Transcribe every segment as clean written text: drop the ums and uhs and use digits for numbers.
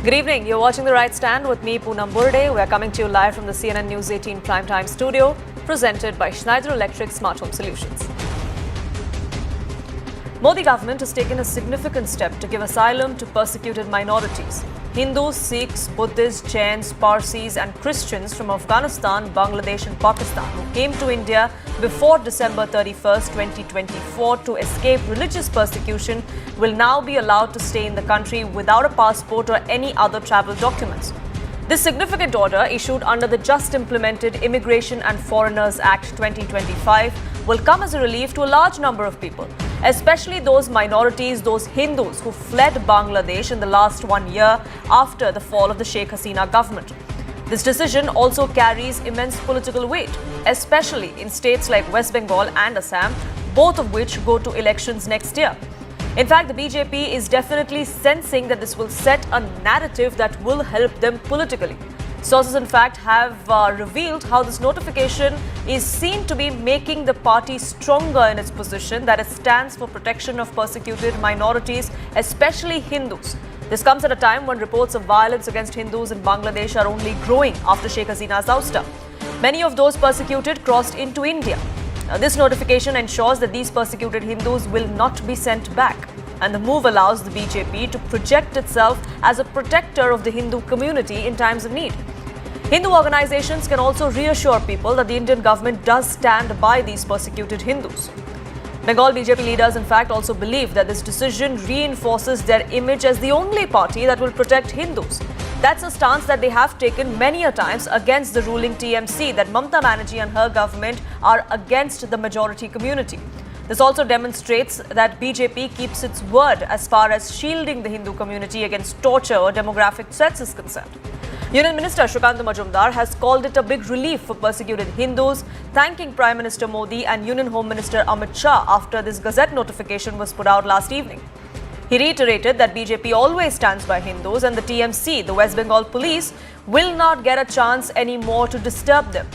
Good evening. You're watching The Right Stand with me, Poonam Burde. We're coming to you live from the CNN News 18 Primetime Studio, presented by Schneider Electric Smart Home Solutions. Modi government has taken a significant step to give asylum to persecuted minorities. Hindus, Sikhs, Buddhists, Jains, Parsis and Christians from Afghanistan, Bangladesh and Pakistan who came to India before December 31st, 2024 to escape religious persecution will now be allowed to stay in the country without a passport or any other travel documents. This significant order, issued under the just implemented Immigration and Foreigners Act 2025, will come as a relief to a large number of people, especially those minorities, those Hindus who fled Bangladesh in the last 1 year after the fall of the Sheikh Hasina government. This decision also carries immense political weight, especially in states like West Bengal and Assam, both of which go to elections next year. In fact, the BJP is definitely sensing that this will set a narrative that will help them politically. Sources, in fact, have revealed how this notification is seen to be making the party stronger in its position that it stands for protection of persecuted minorities, especially Hindus. This comes at a time when reports of violence against Hindus in Bangladesh are only growing after Sheikh Hasina's ouster. Many of those persecuted crossed into India. This notification ensures that these persecuted Hindus will not be sent back, and the move allows the BJP to project itself as a protector of the Hindu community in times of need. Hindu organizations can also reassure people that the Indian government does stand by these persecuted Hindus. Bengal BJP leaders, in fact, also believe that this decision reinforces their image as the only party that will protect Hindus. That's a stance that they have taken many a times against the ruling TMC, that Mamata Banerjee and her government are against the majority community. This also demonstrates that BJP keeps its word as far as shielding the Hindu community against torture or demographic threats is concerned. Union Minister Shrikant Majumdar has called it a big relief for persecuted Hindus, thanking Prime Minister Modi and Union Home Minister Amit Shah after this Gazette notification was put out last evening. He reiterated that BJP always stands by Hindus and the TMC, the West Bengal police, will not get a chance anymore to disturb them.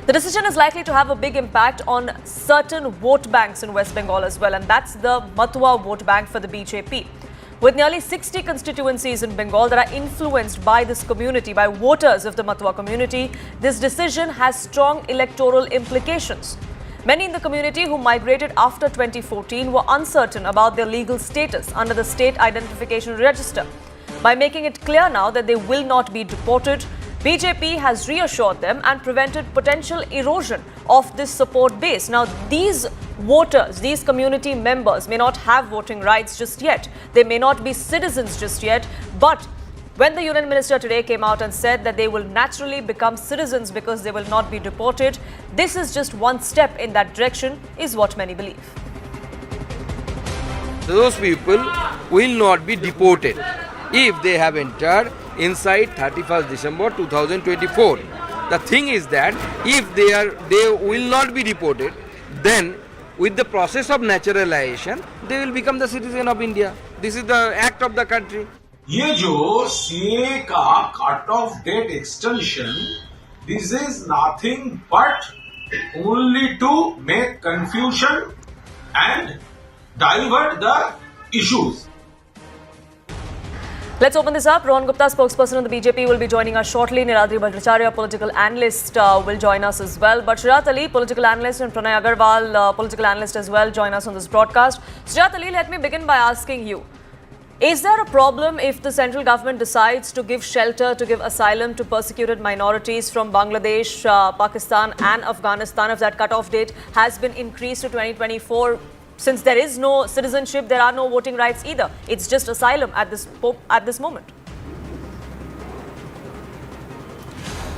The decision is likely to have a big impact on certain vote banks in West Bengal as well, and that's the Mathua vote bank for the BJP. With nearly 60 constituencies in Bengal that are influenced by this community, by voters of the Mathua community, this decision has strong electoral implications. Many in the community who migrated after 2014 were uncertain about their legal status under the State Identification Register. By making it clear now that they will not be deported, BJP has reassured them and prevented potential erosion of this support base. Now, these voters, these community members may not have voting rights just yet. They may not be citizens just yet. But when the Union Minister today came out and said that they will naturally become citizens because they will not be deported, this is just one step in that direction, is what many believe. Those people will not be deported if they have entered inside 31st December 2024. The thing is that if they will not be deported, then with the process of naturalization, they will become the citizen of India. This is the act of the country. ये जो CA का cut off date extension, this is nothing but only to make confusion and divert the issues. Let's open this up. Rohan Gupta, spokesperson of the BJP, will be joining us shortly. Niladri Bhattacharya, political analyst, will join us as well. But Shujat Ali, political analyst, and Pranay Agarwal, political analyst as well, join us on this broadcast. Shujat Ali, let me begin by asking you, is there a problem if the central government decides to give shelter, to give asylum to persecuted minorities from Bangladesh, Pakistan and Afghanistan, if that cutoff date has been increased to 2024? Since there is no citizenship, there are no voting rights either. It's just asylum at this moment.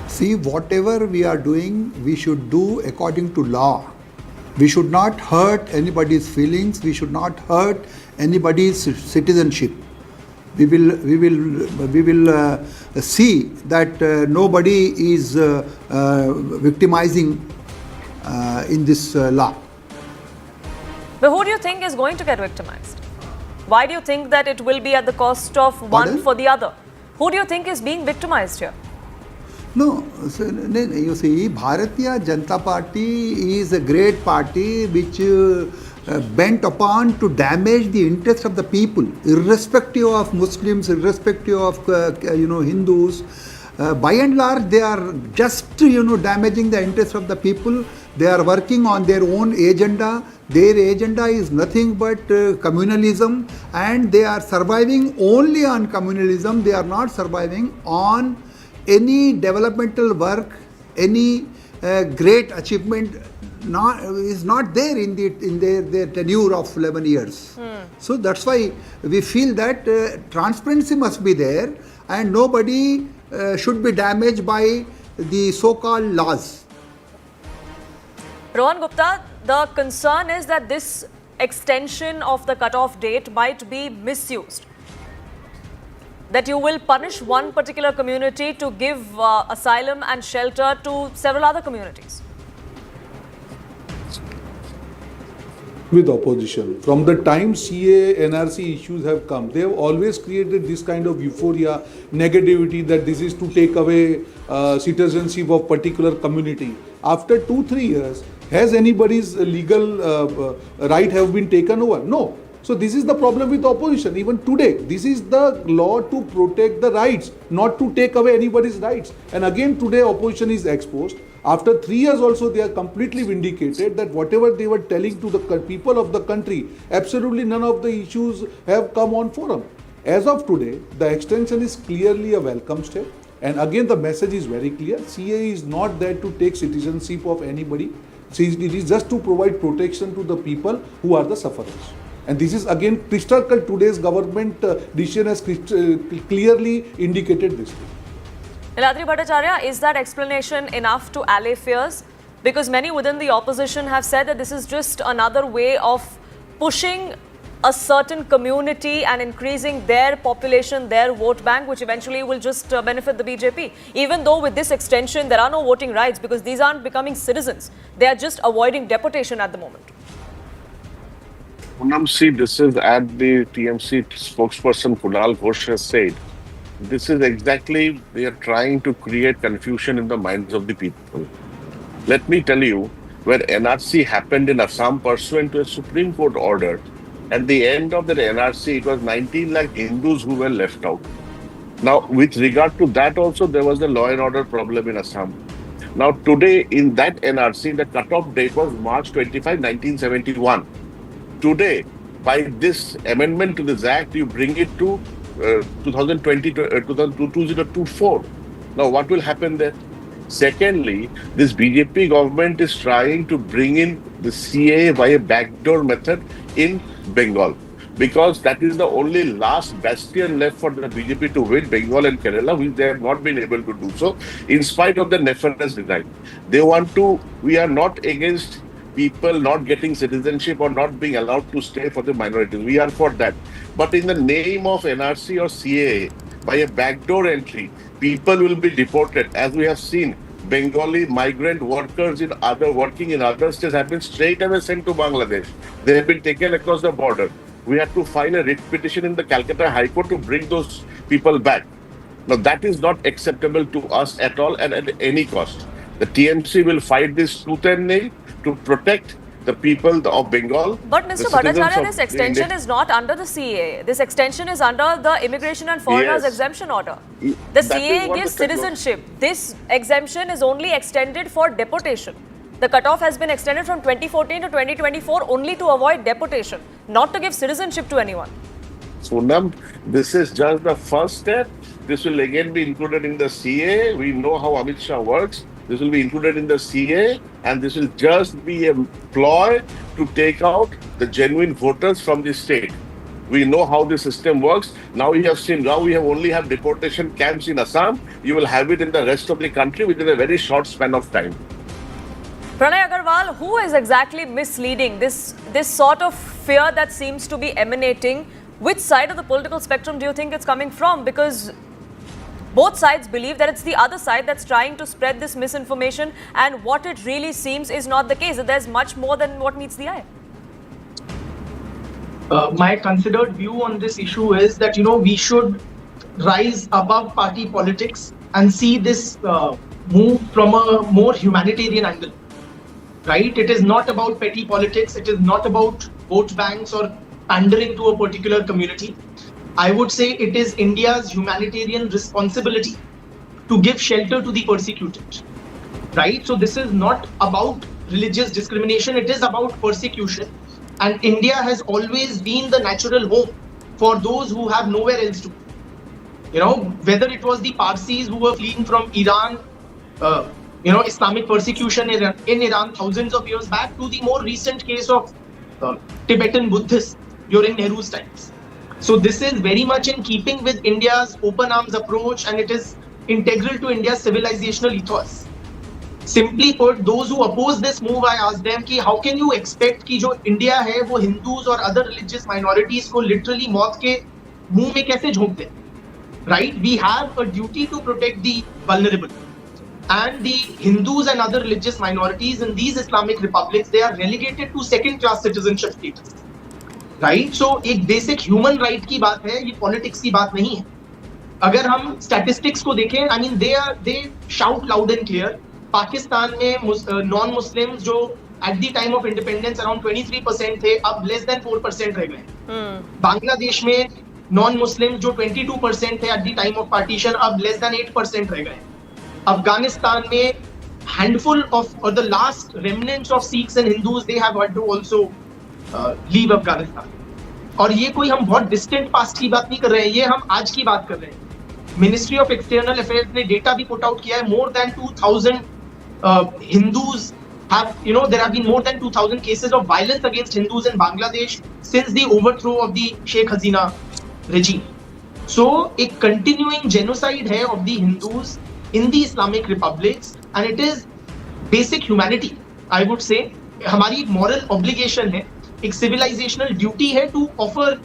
See, whatever we are doing, we should do according to law. We should not hurt anybody's feelings. We should not hurt anybody's citizenship. We will see that nobody is victimizing in this law. But who do you think is going to get victimized? Why do you think that it will be at the cost of one for the other? Who do you think is being victimized here? No, you see, Bharatiya Janata Party is a great party which bent upon to damage the interests of the people, irrespective of Muslims, irrespective of Hindus. By and large, they are just damaging the interests of the people. They are working on their own agenda. Their agenda is nothing but communalism, and they are surviving only on communalism. They are not surviving on any developmental work, any great achievement is not there in their tenure of 11 years. So that's why we feel that transparency must be there, and nobody should be damaged by the so-called laws. Rohan Gupta, the concern is that this extension of the cutoff date might be misused. That you will punish one particular community to give asylum and shelter to several other communities. With opposition. From the time CA, NRC issues have come, they have always created this kind of euphoria, negativity that this is to take away citizenship of particular community. After 2-3 years, has anybody's legal right have been taken over? No. So this is the problem with opposition. Even today, this is the law to protect the rights, not to take away anybody's rights. And again today opposition is exposed. After 3 years also, they are completely vindicated that whatever they were telling to the people of the country, absolutely none of the issues have come on forum. As of today, the extension is clearly a welcome step. And again, the message is very clear. CA is not there to take citizenship of anybody. It is just to provide protection to the people who are the sufferers. And this is again crystal clear. Today's government decision has clearly indicated this. Niladri Bhattacharya, is that explanation enough to allay fears? Because many within the opposition have said that this is just another way of pushing a certain community and increasing their population, their vote bank, which eventually will just benefit the BJP. Even though with this extension, there are no voting rights because these aren't becoming citizens. They are just avoiding deportation at the moment. Poonam, see, this is at the TMC spokesperson Kunal Ghosh has said. This is exactly, they are trying to create confusion in the minds of the people. Let me tell you, where NRC happened in Assam pursuant to a Supreme Court order, at the end of the NRC, it was 19 lakh Hindus who were left out. Now, with regard to that also, there was a law and order problem in Assam. Now, today in that NRC, the cutoff date was March 25, 1971. Today, by this amendment to this act, you bring it to 2024. Now, what will happen there? Secondly, this BJP government is trying to bring in the CA by a backdoor method in Bengal, because that is the only last bastion left for the BJP to win Bengal and Kerala, which they have not been able to do so, in spite of the nefarious design. They want to, we are not against people not getting citizenship or not being allowed to stay for the minorities. We are for that. But in the name of NRC or CAA, by a backdoor entry, people will be deported. As we have seen, Bengali migrant workers working in other states have been straight away sent to Bangladesh. They have been taken across the border. We had to file a writ petition in the Calcutta High Court to bring those people back. Now that is not acceptable to us at all and at any cost. The TMC will fight this tooth and nail to protect the people of Bengal. But Mr. Bhattacharya, this extension is not under the CAA. This extension is under the Immigration and Foreigners Exemption Order. The CAA gives citizenship. This exemption is only extended for deportation. The cutoff has been extended from 2014 to 2024 only to avoid deportation, not to give citizenship to anyone. Poonam, this is just the first step. This will again be included in the CA. We know how Amit Shah works. This will be included in the CA, and this will just be a ploy to take out the genuine voters from the state. We know how the system works. Now we have seen, now we have only have deportation camps in Assam. You will have it in the rest of the country within a very short span of time. Pranay Agarwal, who is exactly misleading this sort of fear that seems to be emanating? Which side of the political spectrum do you think it's coming from? Because both sides believe that it's the other side that's trying to spread this misinformation, and what it really seems is not the case, that there's much more than what meets the eye. My considered view on this issue is that, we should rise above party politics and see this move from a more humanitarian angle. right? It is not about petty politics. It is not about vote banks or pandering to a particular community. I would say it is India's humanitarian responsibility to give shelter to the persecuted, right? So this is not about religious discrimination. It is about persecution. And India has always been the natural home for those who have nowhere else to go. You know, whether it was the Parsis who were fleeing from Iran, Islamic persecution in Iran thousands of years back, to the more recent case of Tibetan Buddhists during Nehru's times. So this is very much in keeping with India's open arms approach, and it is integral to India's civilizational ethos. Simply put, those who oppose this move, I ask them कि how can you expect कि जो India है वो Hindus और other religious minorities को literally मौत के मुंह में कैसे झोंक दे? Right? We have a duty to protect the vulnerable. And the Hindus and other religious minorities in these Islamic republics, they are relegated to second-class citizenship status. Right? So एक basic human right की बात है, ये politics की बात नहीं है. अगर हम statistics को देखें, I mean they shout loud and clear. Pakistan में non-Muslims जो at the time of independence around 23% थे, अब less than 4% रह गए. बांग्लादेश में non-Muslims जो 22% थे at the time of partition, अब less than 8% रह गए. Afghanistan में handful of or the last remnants of Sikhs and Hindus, they have had to also leave Afghanistan. और ये कोई हम बहुत distant past की बात नहीं कर रहे हैं, ये हम आज की बात कर रहे हैं. Ministry of External Affairs ने data भी put out किया है, more than 2,000 Hindus have, there have been more than 2,000 cases of violence against Hindus in Bangladesh since the overthrow of the Sheikh Hasina regime. So, a continuing genocide है of the Hindus in the Islamic republics, and it is basic humanity, I would say. हमारी moral obligation है, एक civilizational duty है to offer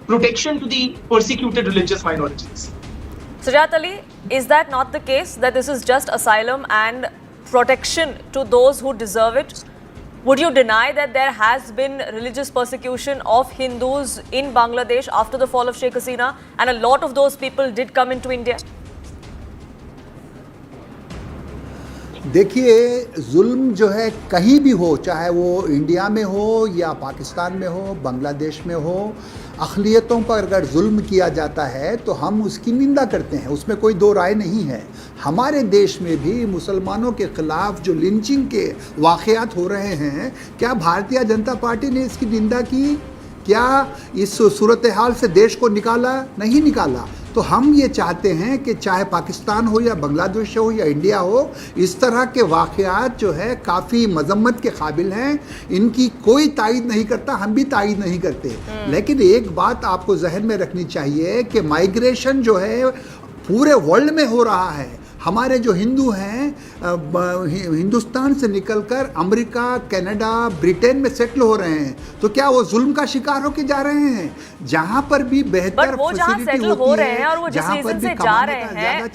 protection to the persecuted religious minorities. Sujat Ali, is that not the case, that this is just asylum and protection to those who deserve it? Would you deny that there has been religious persecution of Hindus in Bangladesh after the fall of Sheikh Hasina, and a lot of those people did come into India? देखिए, जुल्म जो है कहीं भी हो, चाहे वो India में हो या पाकिस्तान में हो, बांग्लादेश में हो, अक़लियतों पर अगर जुल्म किया जाता है तो हम उसकी निंदा करते हैं, उसमें कोई दो राय नहीं है. हमारे देश में भी मुसलमानों के ख़िलाफ़ जो लिंचिंग के वाक़यात हो रहे हैं, क्या भारतीय जनता पार्टी ने इसकी निंदा की? क्या इस सूरत हाल से देश को निकाला? नहीं निकाला. तो हम ये चाहते हैं कि चाहे पाकिस्तान हो या बांग्लादेश हो या इंडिया हो, इस तरह के वाक़यात जो है काफ़ी मज़म्मत के काबिल हैं. इनकी कोई तायीद नहीं करता, हम भी तायीद नहीं करते. लेकिन एक बात आपको जहन में रखनी चाहिए कि माइग्रेशन जो है पूरे वर्ल्ड में हो रहा है. हमारे जो हिंदू हैं हिंदुस्तान से निकलकर अमेरिका, कनाडा, ब्रिटेन में सेटल हो रहे हैं, तो क्या वो जुल्म का शिकार होके जा रहे हैं? जहां पर भी बेहतर फैसिलिटी होती है, और वो जिस रीजन से जा रहे हैं,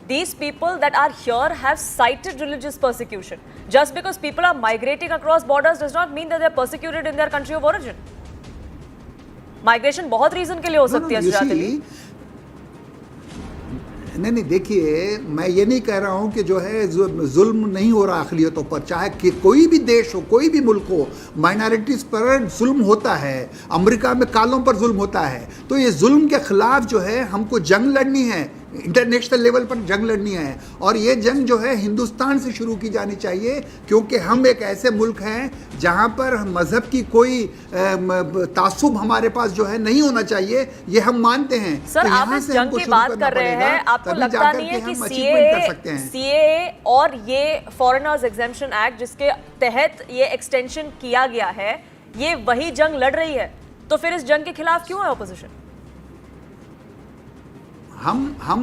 these people that are here have cited religious persecution. Just because people are migrating across borders does not mean that they are persecuted in their country of origin. Migration बहुत रीजन के लिए हो सकती है, सुजात अली. नहीं, देखिए, मैं ये नहीं कह रहा हूँ कि जो है जुल्म नहीं हो रहा अक़लियतों पर. चाहे कि कोई भी देश हो, कोई भी मुल्क हो, माइनॉरिटीज़ पर जुल्म होता है. अमेरिका में कालों पर जुल्म होता है. तो ये जुल्म के ख़िलाफ़ जो है हमको जंग लड़नी है, इंटरनेशनल लेवल पर जंग लड़नी है. और ये जंग जो है हिंदुस्तान से शुरू की जानी चाहिए, क्योंकि हम एक ऐसे मुल्क हैं जहाँ पर मज़हब की कोई तासुब हमारे पास जो है नहीं होना चाहिए, ये हम मानते हैं. सर, तो आप इस जंग की बात कर रहे हैं, आपको लगता नहीं है कि सीए और ये फॉरेनर्स एग्जेम्पशन एक्ट जिसके तहत ये एक्सटेंशन किया गया है, ये वही जंग लड़ रही है? तो फिर इस जंग के खिलाफ क्यों है ऑपोजिशन? हम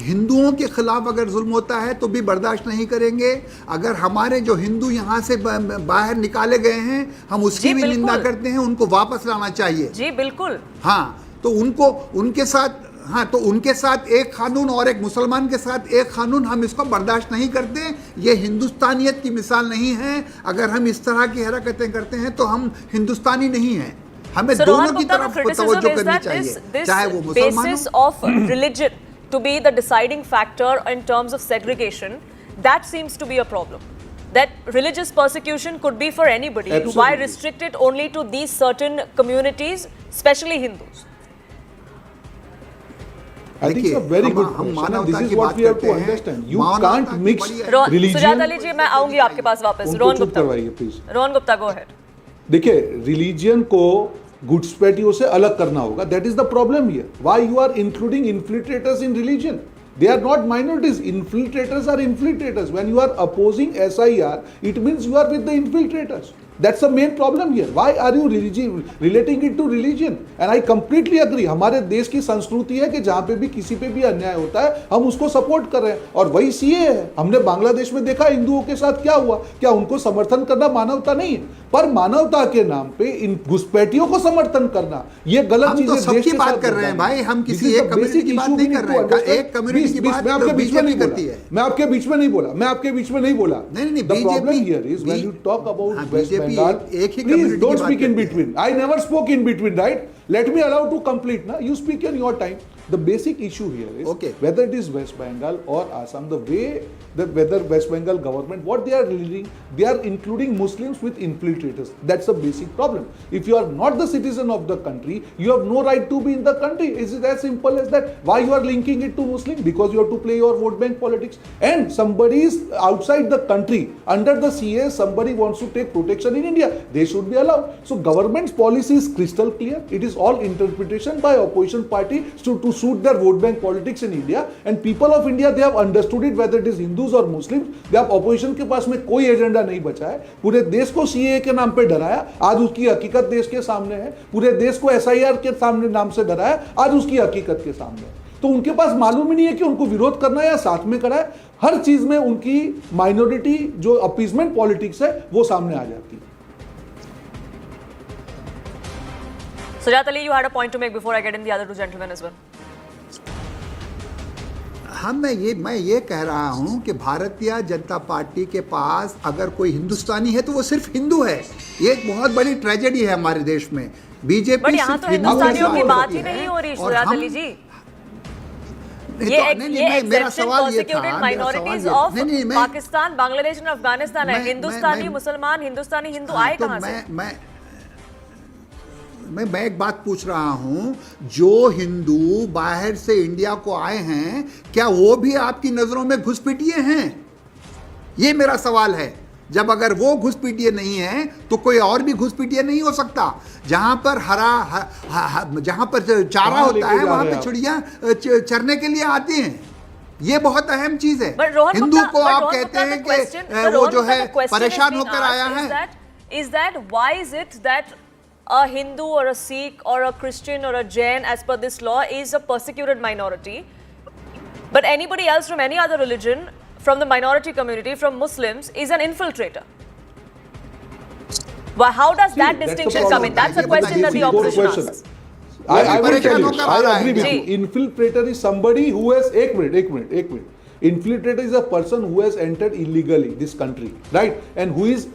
हिंदुओं के ख़िलाफ़ अगर जुल्म होता है तो भी बर्दाश्त नहीं करेंगे. अगर हमारे जो हिंदू यहाँ से बाहर निकाले गए हैं, हम उसकी भी निंदा करते हैं. उनको वापस लाना चाहिए. जी बिल्कुल. हाँ, तो उनके साथ एक कानून और एक मुसलमान के साथ एक कानून, हम इसको बर्दाश्त नहीं करते. ये हिंदुस्तानियत की मिसाल नहीं है. अगर हम इस तरह की हरकतें करते हैं तो हम हिंदुस्तानी नहीं हैं. हमें दोनों की तरफ तवज्जो करनी चाहिए, चाहे वो मुसलमान basis of religion to be the deciding factor in terms of segregation, that seems to be a problem. that religious persecution could be for anybody. Why Absolutely. restrict it only to these certain communities, especially Hindus? I think it's a very good question, and this is what we have to understand. You can't mix religion. Sujata Ali जी, मैं आऊंगी आपके पास वापस. उनको रोहन चुप गुप्ता. करवाइए, please. Rohan Gupta, go ahead. देखिए, religion को घुसपैठियों से अलग करना होगा. That is the problem here. Why you are including infiltrators in religion? They are not minorities. Infiltrators are infiltrators. When you are opposing SIR, it means you are with the infiltrators. That's the main problem here. Why are you relating it to religion? And I completely agree. हमारे देश की संस्कृति है कि जहाँ पे भी किसी पे भी अन्याय होता है हम उसको सपोर्ट कर रहे हैं, और वही सीए है. हमने बांग्लादेश में देखा हिंदुओं के साथ क्या हुआ. क्या उनको समर्थन करना मानवता नहीं है? पर मानवता के नाम पे इन घुसपैठियों को समर्थन करना ये गलत चीज है. सबकी बात कर रहे हैं भाई, हम किसी एक कम्युनिटी की बात नहीं कर रहे हैं. एक कम्युनिटी की बात मैं आपके बीच में नहीं करती बोला. है. मैं आपके बीच में नहीं बोला. मैं आपके बीच में नहीं बोला. नहीं, The problem here is when you talk about West Bengal, please don't speak in between. I never spoke in between, right? Let me allow to complete. Na? You speak in your time. The basic issue here is whether it is West Bengal or Assam, the way that whether West Bengal government, what they are leading, they are including Muslims with infiltrators. That's the basic problem. If you are not the citizen of the country, you have no right to be in the country. Is it as simple as that? Why you are linking it to Muslim? Because you have to play your vote bank politics. And somebody is outside the country, under the CA, somebody wants to take protection in India, they should be allowed. So government's policy is crystal clear. It is all interpretation by opposition party to suit their vote bank politics in India. And people of India, they have understood it, whether it is Hindus और मुस्लिम. जब opposition के पास में कोई agenda नहीं बचा है, पूरे देश को सीए के नाम पे डराया, आज उसकी हकीकत देश के सामने है. पूरे देश को एसआईआर के सामने नाम से डराया, आज उसकी हकीकत के सामने है. तो उनके पास मालूम ही नहीं है कि उनको विरोध करना है या साथ में करा है. हर चीज में उनकी माइनॉरिटी जो अपीजमेंट पॉलिटिक्स है वो सामने आ जाती है. Sujat Ali, you had a point to make before I get in the other two gentlemen as well. मैं ये कह रहा हूं कि भारतीय जनता पार्टी के पास अगर कोई हिंदुस्तानी है तो वो सिर्फ हिंदू है. ये एक बहुत बड़ी ट्रेजेडी है हमारे देश में. बीजेपी बट यहाँ तो हिंदुस्तानियों की बात ही नहीं हो रही सुजात अली जी. ये exemption persecuted minorities of Pakistan, Bangladesh और अफगानिस्तान है. हिंदुस्तानी मुसलमान, हिंदुस्तानी हिंदू आए कहाँ से? मैं एक बात पूछ रहा हूं, जो हिंदू बाहर से इंडिया को आए हैं क्या वो भी आपकी नजरों में घुसपैठिए हैं? ये मेरा सवाल है. जब अगर वो घुसपैठिए नहीं है तो कोई और भी घुसपैठिए नहीं हो सकता. जहां पर जहां पर चारा होता है वहां पे चिड़िया चरने के लिए आती हैं. ये बहुत अहम चीज है. हिंदू को आप कहते हैं कि वो जो है परेशान होकर आया है. Is that why is it that a Hindu or a Sikh or a Christian or a Jain, as per this law, is a persecuted minority, but anybody else from any other religion, from the minority community, from Muslims, is an infiltrator? Well, how does that distinction come in? That's a question that the opposition asks. I will tell you, I agree with you. Infiltrator is somebody who has, एक minute. Infiltrator is a person who has entered illegally this country, right? And who is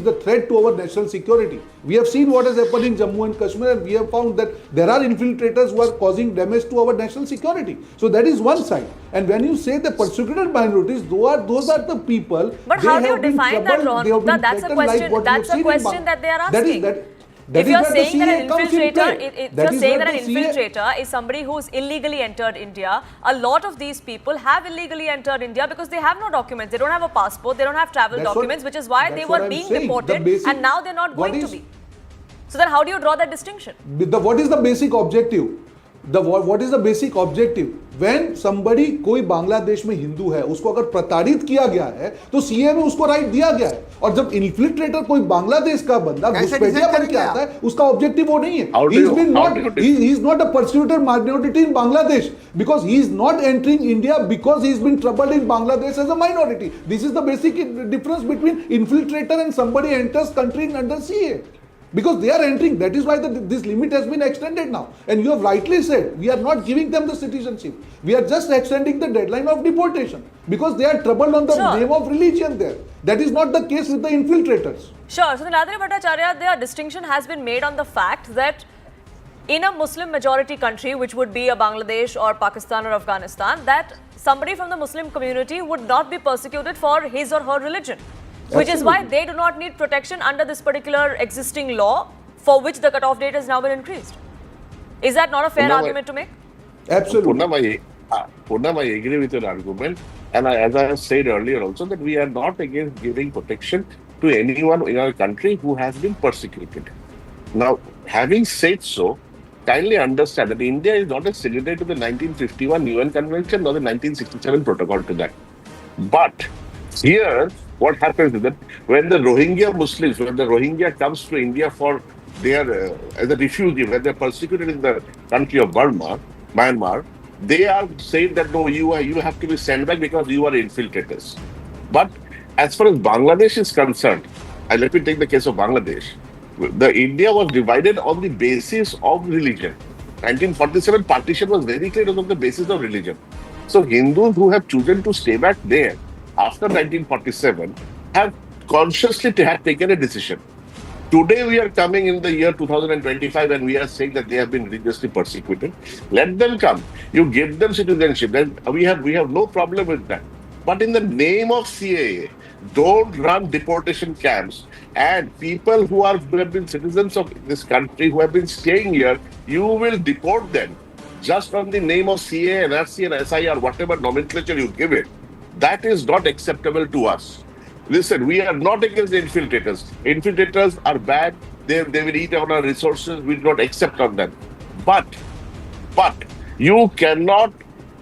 the threat to our national security. We have seen what has happened in Jammu and Kashmir, and we have found that there are infiltrators who are causing damage to our national security. So that is one side. And when you say the persecuted minorities, those are the people. But how do you define that, Rohan? That's a question. That's a question that they are asking. If you're saying that an infiltrator is somebody who's illegally entered India, a lot of these people have illegally entered India because they have no documents. They don't have a passport. They don't have travel documents, which is why they were being deported, and now they're not going to be. So then how do you draw that distinction? What is the basic objective? What is the basic objective? When somebody, कोई बांग्लादेश में हिंदू है, उसको अगर प्रताड़ित किया गया है तो सीए में उसको राइट दिया गया है. और जब इन्फिल्ट्रेटर कोई बांग्लादेश का बंदा घुसपैठिया बन के आता है, उसका ऑब्जेक्टिव वो नहीं है. He is not a persecuted minority in Bangladesh because he is not entering India because he has been troubled in Bangladesh as a minority. This is the basic difference between infiltrator and somebody enters country under CA. Because they are entering, that is why this limit has been extended now. And you have rightly said, we are not giving them the citizenship. We are just extending the deadline of deportation. Because they are troubled on the name of religion there. That is not the case with the infiltrators. Sure. So, Niladri Bhattacharya, their distinction has been made on the fact that in a Muslim majority country, which would be a Bangladesh or Pakistan or Afghanistan, that somebody from the Muslim community would not be persecuted for his or her religion. Which is why Absolutely. they do not need protection under this particular existing law for which the cutoff date has now been increased. Is that not a fair Poonam, argument to make? Absolutely. Poonam, I agree with your argument. And as I have said earlier also, that we are not against giving protection to anyone in our country who has been persecuted. Now, having said so, kindly understand that India is not a signatory to the 1951 UN Convention nor the 1967 Protocol to that. But here, what happens is that when the Rohingya Muslims, when the Rohingya comes to India for their as a refugee, when they're persecuted in the country of Burma, Myanmar, they are saying that no, you have to be sent back because you are infiltrators. But as far as Bangladesh is concerned, and let me take the case of Bangladesh. The India was divided on the basis of religion. 1947 partition was very clear on the basis of religion. So Hindus who have chosen to stay back there after 1947 have consciously have taken a decision. Today we are coming in the year 2025 and we are saying that they have been religiously persecuted. Let them come. You give them citizenship. Then we have no problem with that. But in the name of CAA, don't run deportation camps. And people who have been citizens of this country, who have been staying here, you will deport them just on the name of CA, NRC, and SIR, whatever nomenclature you give it. That is not acceptable to us. Listen, we are not against the infiltrators. Infiltrators are bad. They will eat our resources. We do not accept on them. But you cannot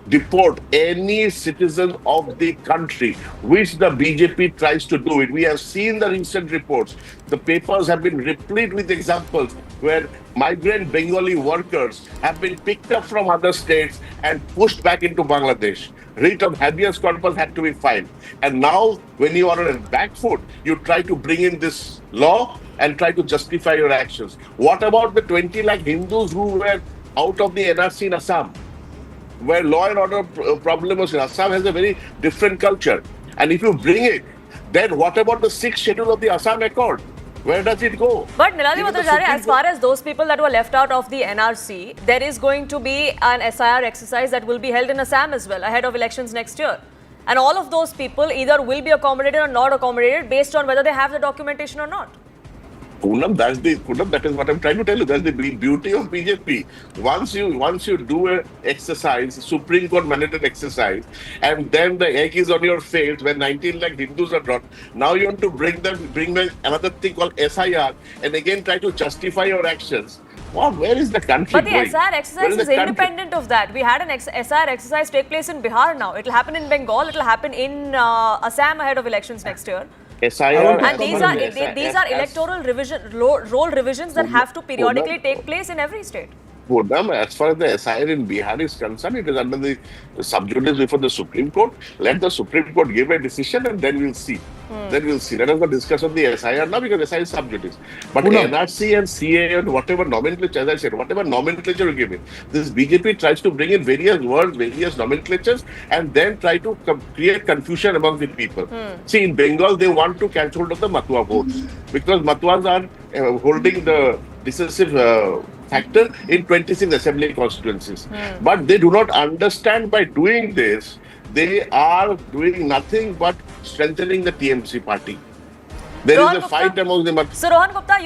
deport any citizen of the country, which the BJP tries to do it. We have seen the recent reports. The papers have been replete with examples where migrant Bengali workers have been picked up from other states and pushed back into Bangladesh. Writ of habeas corpus had to be filed. And now, when you are on a back foot, you try to bring in this law and try to justify your actions. What about the 20 lakh Hindus who were out of the NRC in Assam, where law and order problem was in Assam has a very different culture. And if you bring it, then what about the sixth schedule of the Assam Accord? Where does it go? But Nilali Even the Bhattacharya, Supreme as far as those people that were left out of the NRC, there is going to be an SIR exercise that will be held in Assam as well ahead of elections next year. And all of those people either will be accommodated or not accommodated based on whether they have the documentation or not. Poonam, that is what I'm trying to tell you. That's the beauty of BJP. Once you do an exercise, Supreme Court mandated exercise, and then the egg is on your face when 19 lakh Hindus are brought. Now you want to bring them another thing called SIR and again try to justify your actions. What? Where is the country But the going? SIR exercise is independent of that. We had an SIR exercise take place in Bihar now. It will happen in Bengal. It will happen in Assam ahead of elections next year. SIR, And these are electoral role revisions that have to periodically take place in every state. Poonam, as far as the SIR in Bihar is concerned, it is under the sub judice before the Supreme Court. Let the Supreme Court give a decision and then we'll see. Then we'll see. Let us not discuss on the SIR now because SIR is sub judice. But Poonam. NRC and CA and whatever nomenclature, as I said, whatever nomenclature you give it, this BJP tries to bring in various words, various nomenclatures, and then try to create confusion among the people. See, in Bengal, they want to catch hold of the Matua votes because Matuas are holding the decisive factor in 26 assembly constituencies. But they do not understand by doing this, they are doing nothing but strengthening the TMC party. There Rohan is a fight among the So Rohan Gupta,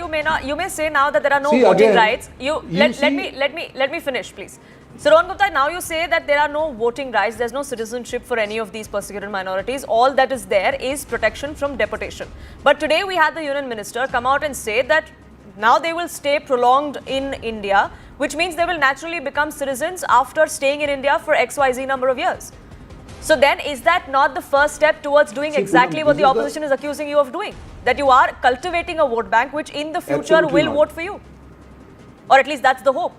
you may say now that there are no voting rights. Let me finish, please. So Rohan Gupta, now you say that there are no voting rights, there's no citizenship for any of these persecuted minorities. All that is there is protection from deportation. But today we had the Union Minister come out and say that now they will stay prolonged in India, which means they will naturally become citizens after staying in India for XYZ number of years. So then is that not the first step towards doing exactly what the opposition is accusing you of doing? That you are cultivating a vote bank which in the future will vote for you? Or at least that's the hope.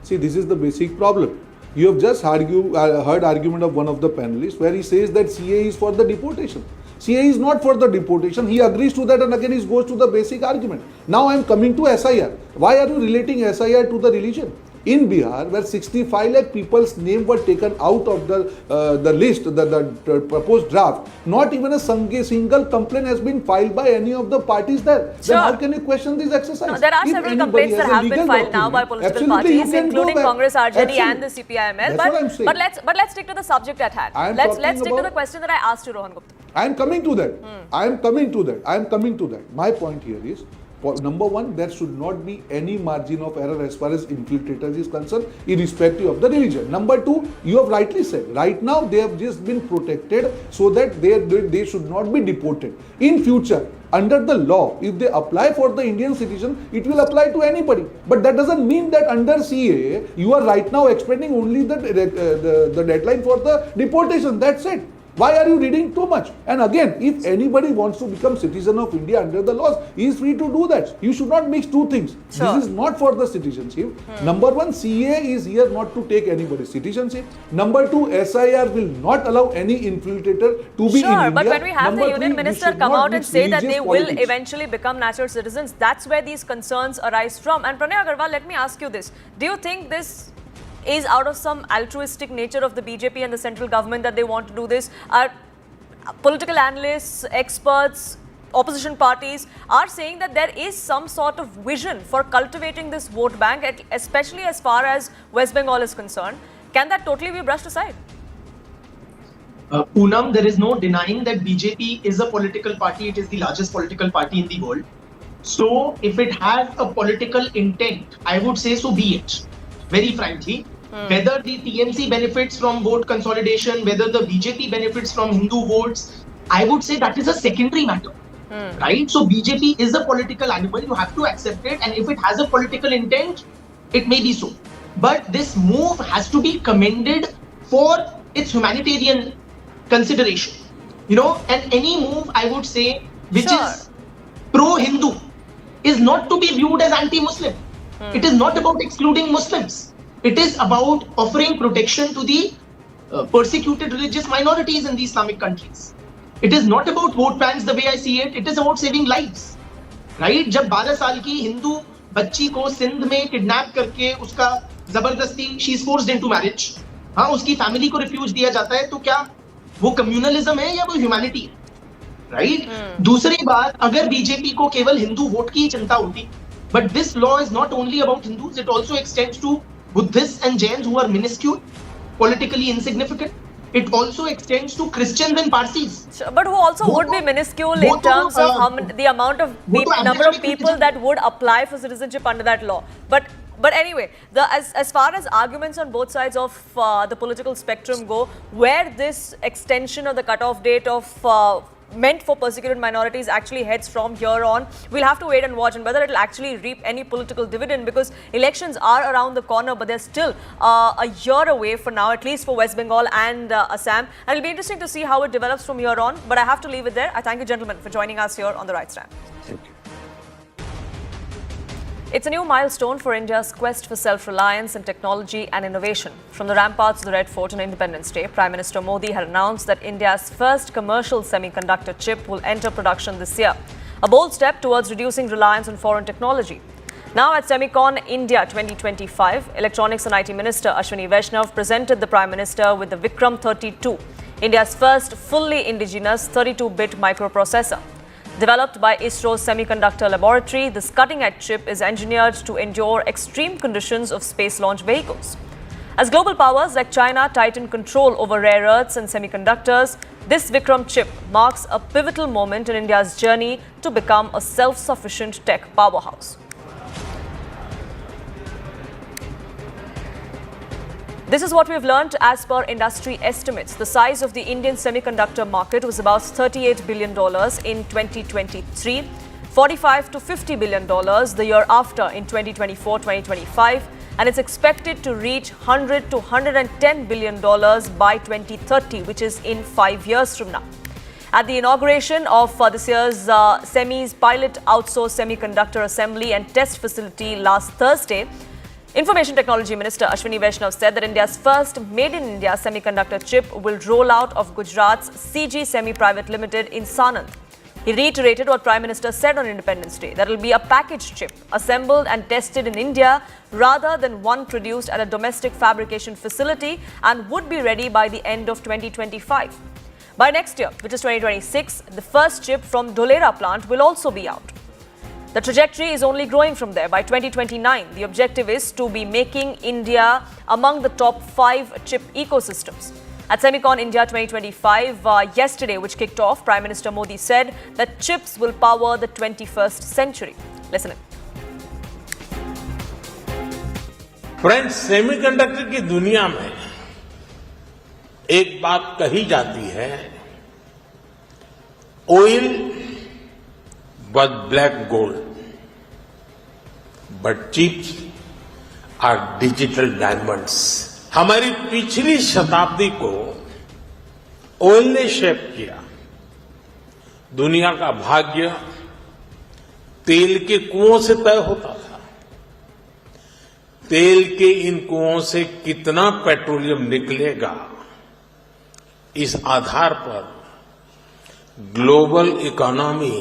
See, this is the basic problem. You have just heard argument of one of the panelists where he says that CA is for the deportation. CA is not for the deportation. He agrees to that and again he goes to the basic argument. Now I am coming to SIR. Why are you relating SIR to the religion? in Bihar, where 65 lakh people's name were taken out of the list, the proposed draft. Not even a single complaint has been filed by any of the parties there. Sure. Then how can you question this exercise? No, there are If several anybody complaints that has a have been legal filed now by document, political absolutely you parties, can go including back. Congress, RJD Absolutely. and the CPIML. That's what I'm saying. But let's stick to the subject at hand. Let's stick to the question that I asked you, Rohan Gupta. I am coming to that. My point here is, number one, there should not be any margin of error as far as infiltrators is concerned, irrespective of the religion. Number two, you have rightly said, right now they have just been protected so that they should not be deported. In future, under the law, if they apply for the Indian citizen, it will apply to anybody. But that doesn't mean that under CA, you are right now expecting only the deadline for the deportation. That's it. Why are you reading too much? And again, if anybody wants to become citizen of India under the laws, he is free to do that. You should not mix two things. Sure. This is not for the citizenship. Number one, CA is here not to take anybody's citizenship. Number two, SIR will not allow any infiltrator to be in India. But when we have Number the Union three, Minister should come not out and mix say that they religious will politics. eventually become natural citizens, that's where these concerns arise from. And Pranay Agarwal, let me ask you this. Do you think this is out of some altruistic nature of the BJP and the central government that they want to do this? Political analysts, experts, opposition parties are saying that there is some sort of vision for cultivating this vote bank, especially as far as West Bengal is concerned. Can that totally be brushed aside? Poonam, there is no denying that BJP is a political party. It is the largest political party in the world. So if it has a political intent, I would say so be it. Very frankly. Whether the TMC benefits from vote consolidation, whether the BJP benefits from Hindu votes, I would say that is a secondary matter. Right? So BJP is a political animal. You have to accept it. And if it has a political intent, it may be so. But this move has to be commended for its humanitarian consideration. And any move, I would say, which is pro-Hindu is not to be viewed as anti-Muslim. It is not about excluding Muslims. It is about offering protection to the persecuted religious minorities in the Islamic countries. It is not about vote banks the way I see it. It is about saving lives. Right? जब 12 साल की हिंदू बच्ची को सिंध में kidnap करके उसका जबरदस्ती she is forced into marriage, हाँ उसकी फैमिली को रिफ्यूज दिया जाता है, तो क्या वो कम्युनलिज्म है या वो ह्यूमैनिटी है? राइट? दूसरी बात, अगर बीजेपी को केवल हिंदू वोट की चिंता होती, but this law is not only about Hindus, it also extends to Buddhists and Jains who are minuscule, politically insignificant. It also extends to Christians and Parsis. Sure, but who also would be minuscule in terms of the amount of number of people that would apply for citizenship under that law. But anyway, as far as arguments on both sides of the political spectrum go, where this extension of the cutoff date of meant for persecuted minorities actually heads from here on, we'll have to wait and watch, and whether it will actually reap any political dividend, because elections are around the corner, but they're still a year away for now, at least for West Bengal and Assam, and it'll be interesting to see how it develops from here on. But I have to leave it there. I thank you, gentlemen, for joining us here on The Right Stand. Thank you. It's a new milestone for India's quest for self-reliance in technology and innovation. From the ramparts of the Red Fort on Independence Day, Prime Minister Modi had announced that India's first commercial semiconductor chip will enter production this year, a bold step towards reducing reliance on foreign technology. Now at Semicon India 2025, Electronics and IT Minister Ashwini Vaishnav presented the Prime Minister with the Vikram 32, India's first fully indigenous 32-bit microprocessor. Developed by ISRO's Semiconductor Laboratory, this cutting-edge chip is engineered to endure extreme conditions of space launch vehicles. As global powers like China tighten control over rare earths and semiconductors, this Vikram chip marks a pivotal moment in India's journey to become a self-sufficient tech powerhouse. This is what we've learned as per industry estimates. The size of the Indian semiconductor market was about $38 billion in 2023, $45 to $50 billion the year after in 2024-2025, and it's expected to reach $100 to $110 billion by 2030, which is in 5 years from now. At the inauguration of this year's SEMI's pilot outsourced semiconductor assembly and test facility last Thursday, Information Technology Minister Ashwini Vaishnav said that India's first made-in-India semiconductor chip will roll out of Gujarat's CG Semi Private Limited in Sanand. He reiterated what Prime Minister said on Independence Day, that it will be a packaged chip assembled and tested in India rather than one produced at a domestic fabrication facility and would be ready by the end of 2025. By next year, which is 2026, the first chip from Dholera plant will also be out. The trajectory is only growing from there. By 2029, the objective is to be making India among the top 5 chip ecosystems. At Semicon India 2025 yesterday, which kicked off, Prime Minister Modi said that chips will power the 21st century. Listen in. Friends, semiconductor की दुनिया में एक बात कही जाती है, oil was black gold, but chips are digital diamonds. हमारी पिछली शताब्दी को ऑयल ने शेप किया। दुनिया का भाग्य तेल के कुओं से तय होता था। तेल के इन कुओं से कितना पेट्रोलियम निकलेगा, इस आधार पर ग्लोबल इकोनॉमी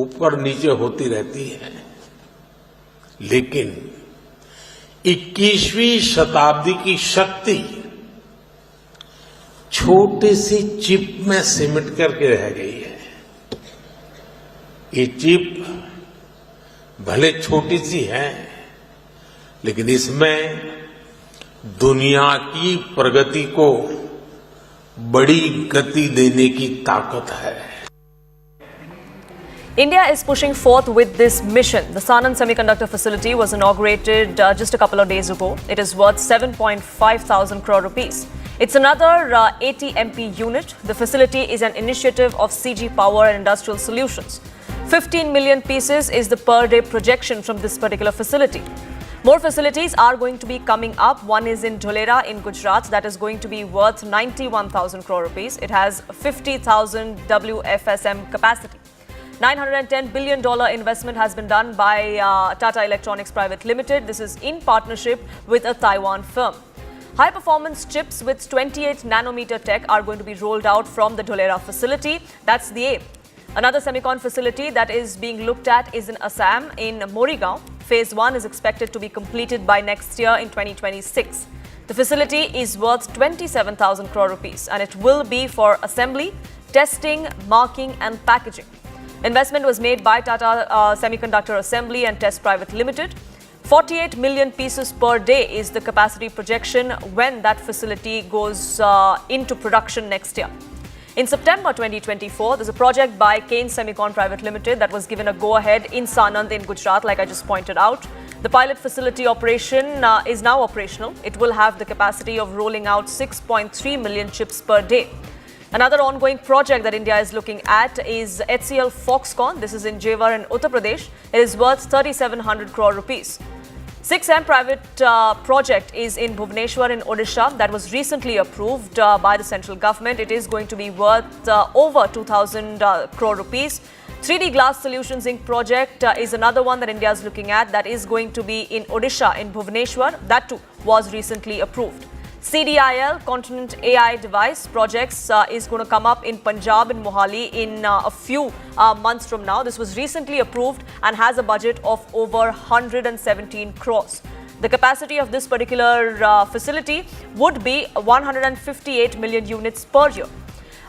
ऊपर नीचे होती रहती है। लेकिन 21वीं शताब्दी की शक्ति छोटी सी चिप में सिमट करके रह गई है। ये चिप भले छोटी सी है, लेकिन इसमें दुनिया की प्रगति को बड़ी गति देने की ताकत है। India is pushing forth with this mission. The Sanand Semiconductor Facility was inaugurated just a couple of days ago. It is worth 7.5 thousand crore rupees. It's another 80 MP unit. The facility is an initiative of CG Power and Industrial Solutions. 15 million pieces is the per day projection from this particular facility. More facilities are going to be coming up. One is in Dholera in Gujarat, that is going to be worth 91,000 crore rupees. It has 50,000 WFSM capacity. $910 billion investment has been done by Tata Electronics Private Limited. This is in partnership with a Taiwan firm. High-performance chips with 28 nanometer tech are going to be rolled out from the Dholera facility. That's the aim. Another semicon facility that is being looked at is in Assam, in Morigaon. Phase 1 is expected to be completed by next year in 2026. The facility is worth 27,000 crore rupees and it will be for assembly, testing, marking and packaging. Investment was made by Tata Semiconductor Assembly and Test Private Limited. 48 million pieces per day is the capacity projection when that facility goes into production next year. In September 2024, there's a project by Kane Semicon Private Limited that was given a go-ahead in Sanand in Gujarat, like I just pointed out. The pilot facility operation is now operational. It will have the capacity of rolling out 6.3 million chips per day. Another ongoing project that India is looking at is HCL Foxconn. This is in Jewar in Uttar Pradesh. It is worth 3,700 crore rupees. 6M private project is in Bhubaneswar in Odisha that was recently approved by the central government. It is going to be worth over 2,000 crore rupees. 3D Glass Solutions Inc. project is another one that India is looking at that is going to be in Odisha in Bhubaneswar. That too was recently approved. CDIL, Continent AI Device Projects, is going to come up in Punjab and Mohali in a few months from now. This was recently approved and has a budget of over 117 crores. The capacity of this particular facility would be 158 million units per year.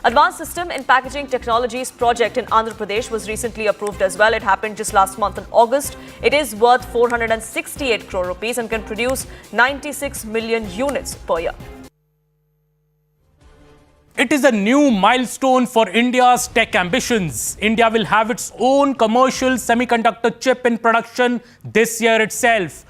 Advanced System in Packaging Technologies project in Andhra Pradesh was recently approved as well. It happened just last month in August. It is worth 468 crore rupees and can produce 96 million units per year. It is a new milestone for India's tech ambitions. India will have its own commercial semiconductor chip in production this year itself.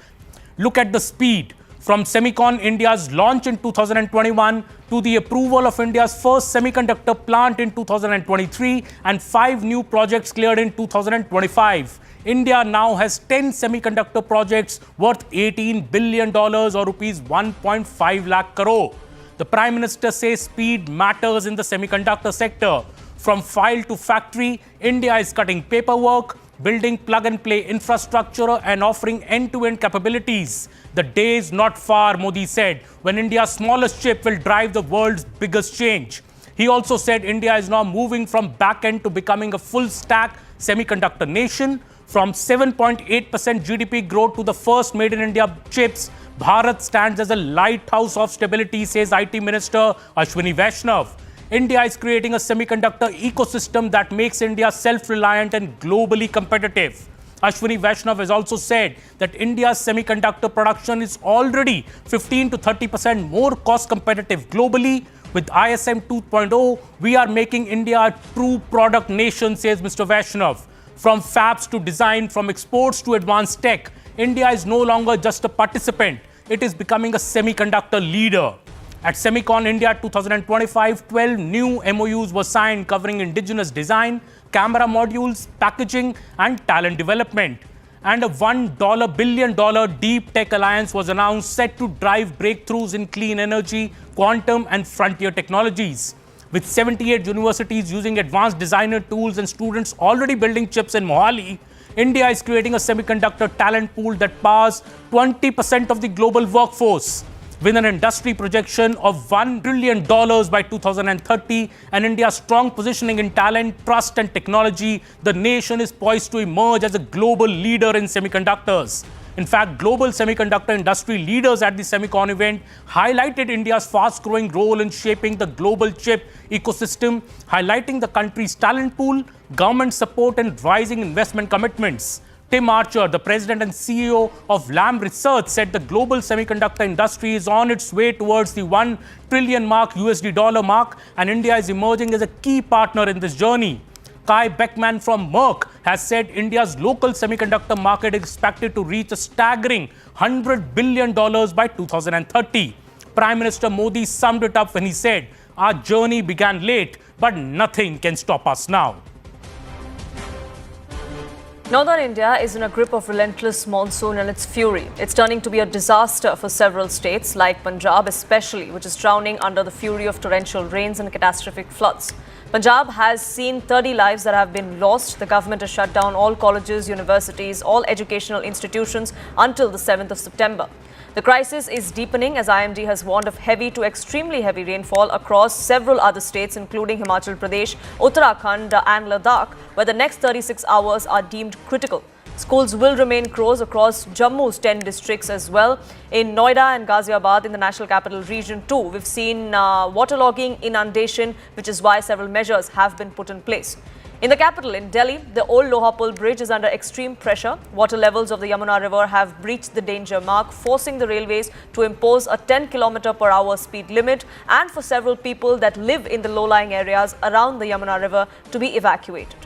Look at the speed. From Semicon India's launch in 2021 to the approval of India's first semiconductor plant in 2023 and 5 new projects cleared in 2025. India now has 10 semiconductor projects worth $18 billion or rupees 1.5 lakh crore. The Prime Minister says speed matters in the semiconductor sector. From file to factory, India is cutting paperwork, building plug-and-play infrastructure and offering end-to-end capabilities. The day is not far, Modi said, when India's smallest chip will drive the world's biggest change. He also said India is now moving from back-end to becoming a full-stack semiconductor nation. From 7.8% GDP growth to the first made-in-India chips, Bharat stands as a lighthouse of stability, says IT Minister Ashwini Vaishnav. India is creating a semiconductor ecosystem that makes India self-reliant and globally competitive. Ashwini Vaishnav has also said that India's semiconductor production is already 15 to 30% more cost competitive globally. With ISM 2.0, we are making India a true product nation, says Mr. Vaishnav. From fabs to design, from exports to advanced tech, India is no longer just a participant. It is becoming a semiconductor leader. At Semicon India 2025, 12 new MOUs were signed covering indigenous design, camera modules, packaging and talent development. And a $1 billion deep tech alliance was announced, set to drive breakthroughs in clean energy, quantum and frontier technologies. With 78 universities using advanced designer tools and students already building chips in Mohali, India is creating a semiconductor talent pool that powers 20% of the global workforce. With an industry projection of $1 trillion by 2030 and India's strong positioning in talent, trust and technology, the nation is poised to emerge as a global leader in semiconductors. In fact, global semiconductor industry leaders at the Semicon event highlighted India's fast-growing role in shaping the global chip ecosystem, highlighting the country's talent pool, government support and rising investment commitments. Tim Archer, the president and CEO of Lam Research, said the global semiconductor industry is on its way towards the $1 trillion USD mark, and India is emerging as a key partner in this journey. Kai Beckman from Merck has said India's local semiconductor market is expected to reach a staggering $100 billion by 2030. Prime Minister Modi summed it up when he said, "Our journey began late, but nothing can stop us now." Northern India is in a grip of relentless monsoon and its fury. It's turning to be a disaster for several states, like Punjab especially, which is drowning under the fury of torrential rains and catastrophic floods. Punjab has seen 30 lives that have been lost. The government has shut down all colleges, universities, all educational institutions until the 7th of September. The crisis is deepening as IMD has warned of heavy to extremely heavy rainfall across several other states, including Himachal Pradesh, Uttarakhand and Ladakh, where the next 36 hours are deemed critical. Schools will remain closed across Jammu's 10 districts as well. In Noida and Ghaziabad in the National Capital Region too, we've seen waterlogging, inundation, which is why several measures have been put in place. In the capital, in Delhi, the old Lohapul bridge is under extreme pressure. Water levels of the Yamuna River have breached the danger mark, forcing the railways to impose a 10 km/h speed limit and for several people that live in the low-lying areas around the Yamuna River to be evacuated.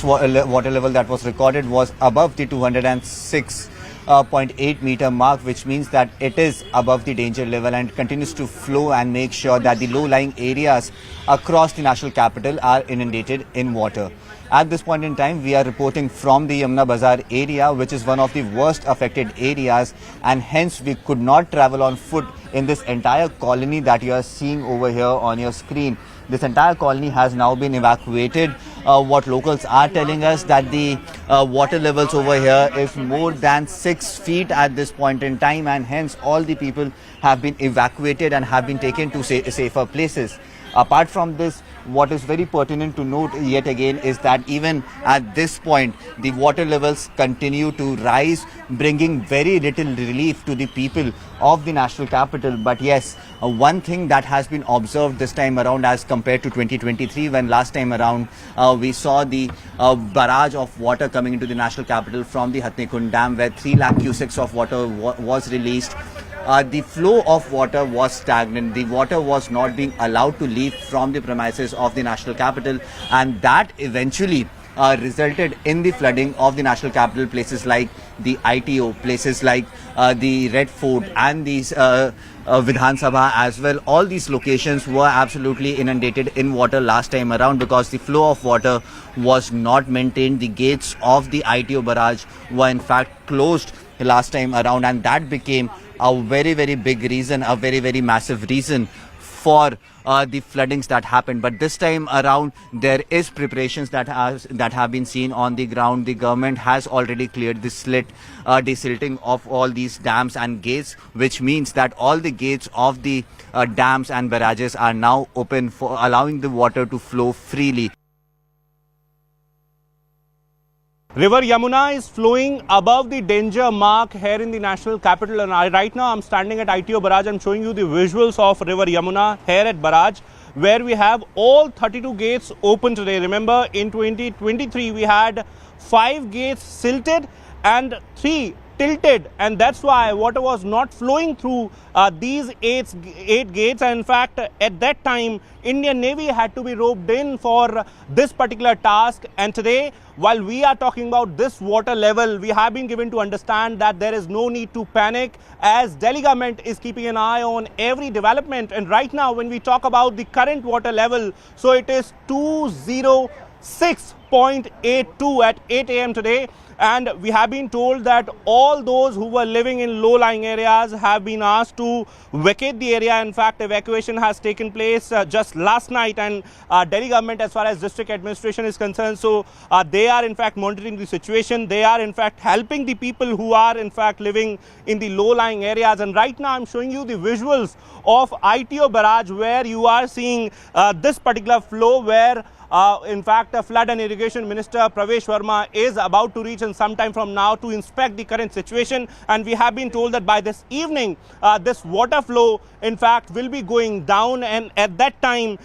Water level that was recorded was above the 206.8 meter mark, which means that it is above the danger level and continues to flow and make sure that the low-lying areas across the national capital are inundated in water. At this point in time, we are reporting from the Yamuna Bazar area, which is one of the worst affected areas, and hence we could not travel on foot in this entire colony that you are seeing over here on your screen. This entire colony has now been evacuated. What locals are telling us that the water levels over here is more than 6 feet at this point in time, and hence all the people have been evacuated and have been taken to safer places. Apart from this, what is very pertinent to note yet again is that even at this point, the water levels continue to rise, bringing very little relief to the people of the national capital. But yes, one thing that has been observed this time around as compared to 2023, when last time around we saw the barrage of water coming into the national capital from the Hatnikund Dam, where 3 lakh cusecs of water was released. The flow of water was stagnant. The water was not being allowed to leave from the premises of the national capital, and that eventually resulted in the flooding of the national capital, places like the ITO, places like the Red Fort and these Vidhan Sabha as well. All these locations were absolutely inundated in water last time around because the flow of water was not maintained. The gates of the ITO barrage were in fact closed last time around, and that became a very, very big reason, a very, very massive reason for the floodings that happened. But this time around, there is preparations that have been seen on the ground. The government has already cleared the desilting of all these dams and gates, which means that all the gates of the dams and barrages are now open for allowing the water to flow freely. River Yamuna is flowing above the danger mark here in the national capital, and right now I'm standing at ITO barrage. I'm showing you the visuals of River Yamuna here at barrage, where we have all 32 gates open today. Remember, in 2023 we had 5 gates silted and 3 tilted, and that's why water was not flowing through these 8 gates. And in fact, at that time Indian Navy had to be roped in for this particular task. And today, while we are talking about this water level, we have been given to understand that there is no need to panic, as Delhi government is keeping an eye on every development. And right now, when we talk about the current water level, so it is 206.82 at 8 a.m. today. And we have been told that all those who were living in low-lying areas have been asked to vacate the area. In fact, evacuation has taken place just last night, and Delhi government, as far as district administration is concerned, so they are in fact monitoring the situation. They are in fact helping the people who are in fact living in the low-lying areas. And right now I'm showing you the visuals of ITO barrage, where you are seeing this particular flow, where in fact, Flood and Irrigation Minister Pravesh Verma is about to reach in some time from now to inspect the current situation. And we have been told that by this evening, this water flow, in fact, will be going down. And at that time,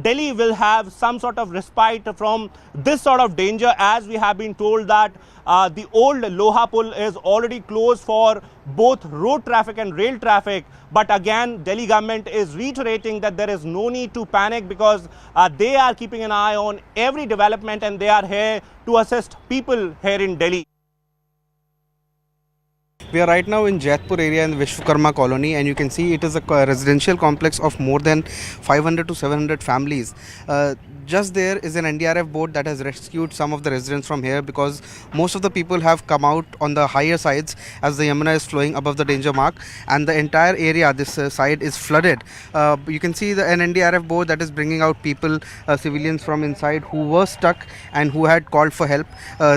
Delhi will have some sort of respite from this sort of danger, as we have been told that the old Loha Pul is already closed for both road traffic and rail traffic. But again, Delhi government is reiterating that there is no need to panic, because they are keeping an eye on every development, and they are here to assist people here in Delhi. We are right now in Jaitpur area in Vishwakarma colony, and you can see it is a residential complex of more than 500 to 700 families. Just there is an NDRF boat that has rescued some of the residents from here, because most of the people have come out on the higher sides as the Yamuna is flowing above the danger mark, and the entire area, this side, is flooded. You can see an NDRF boat that is bringing out people, civilians from inside who were stuck and who had called for help.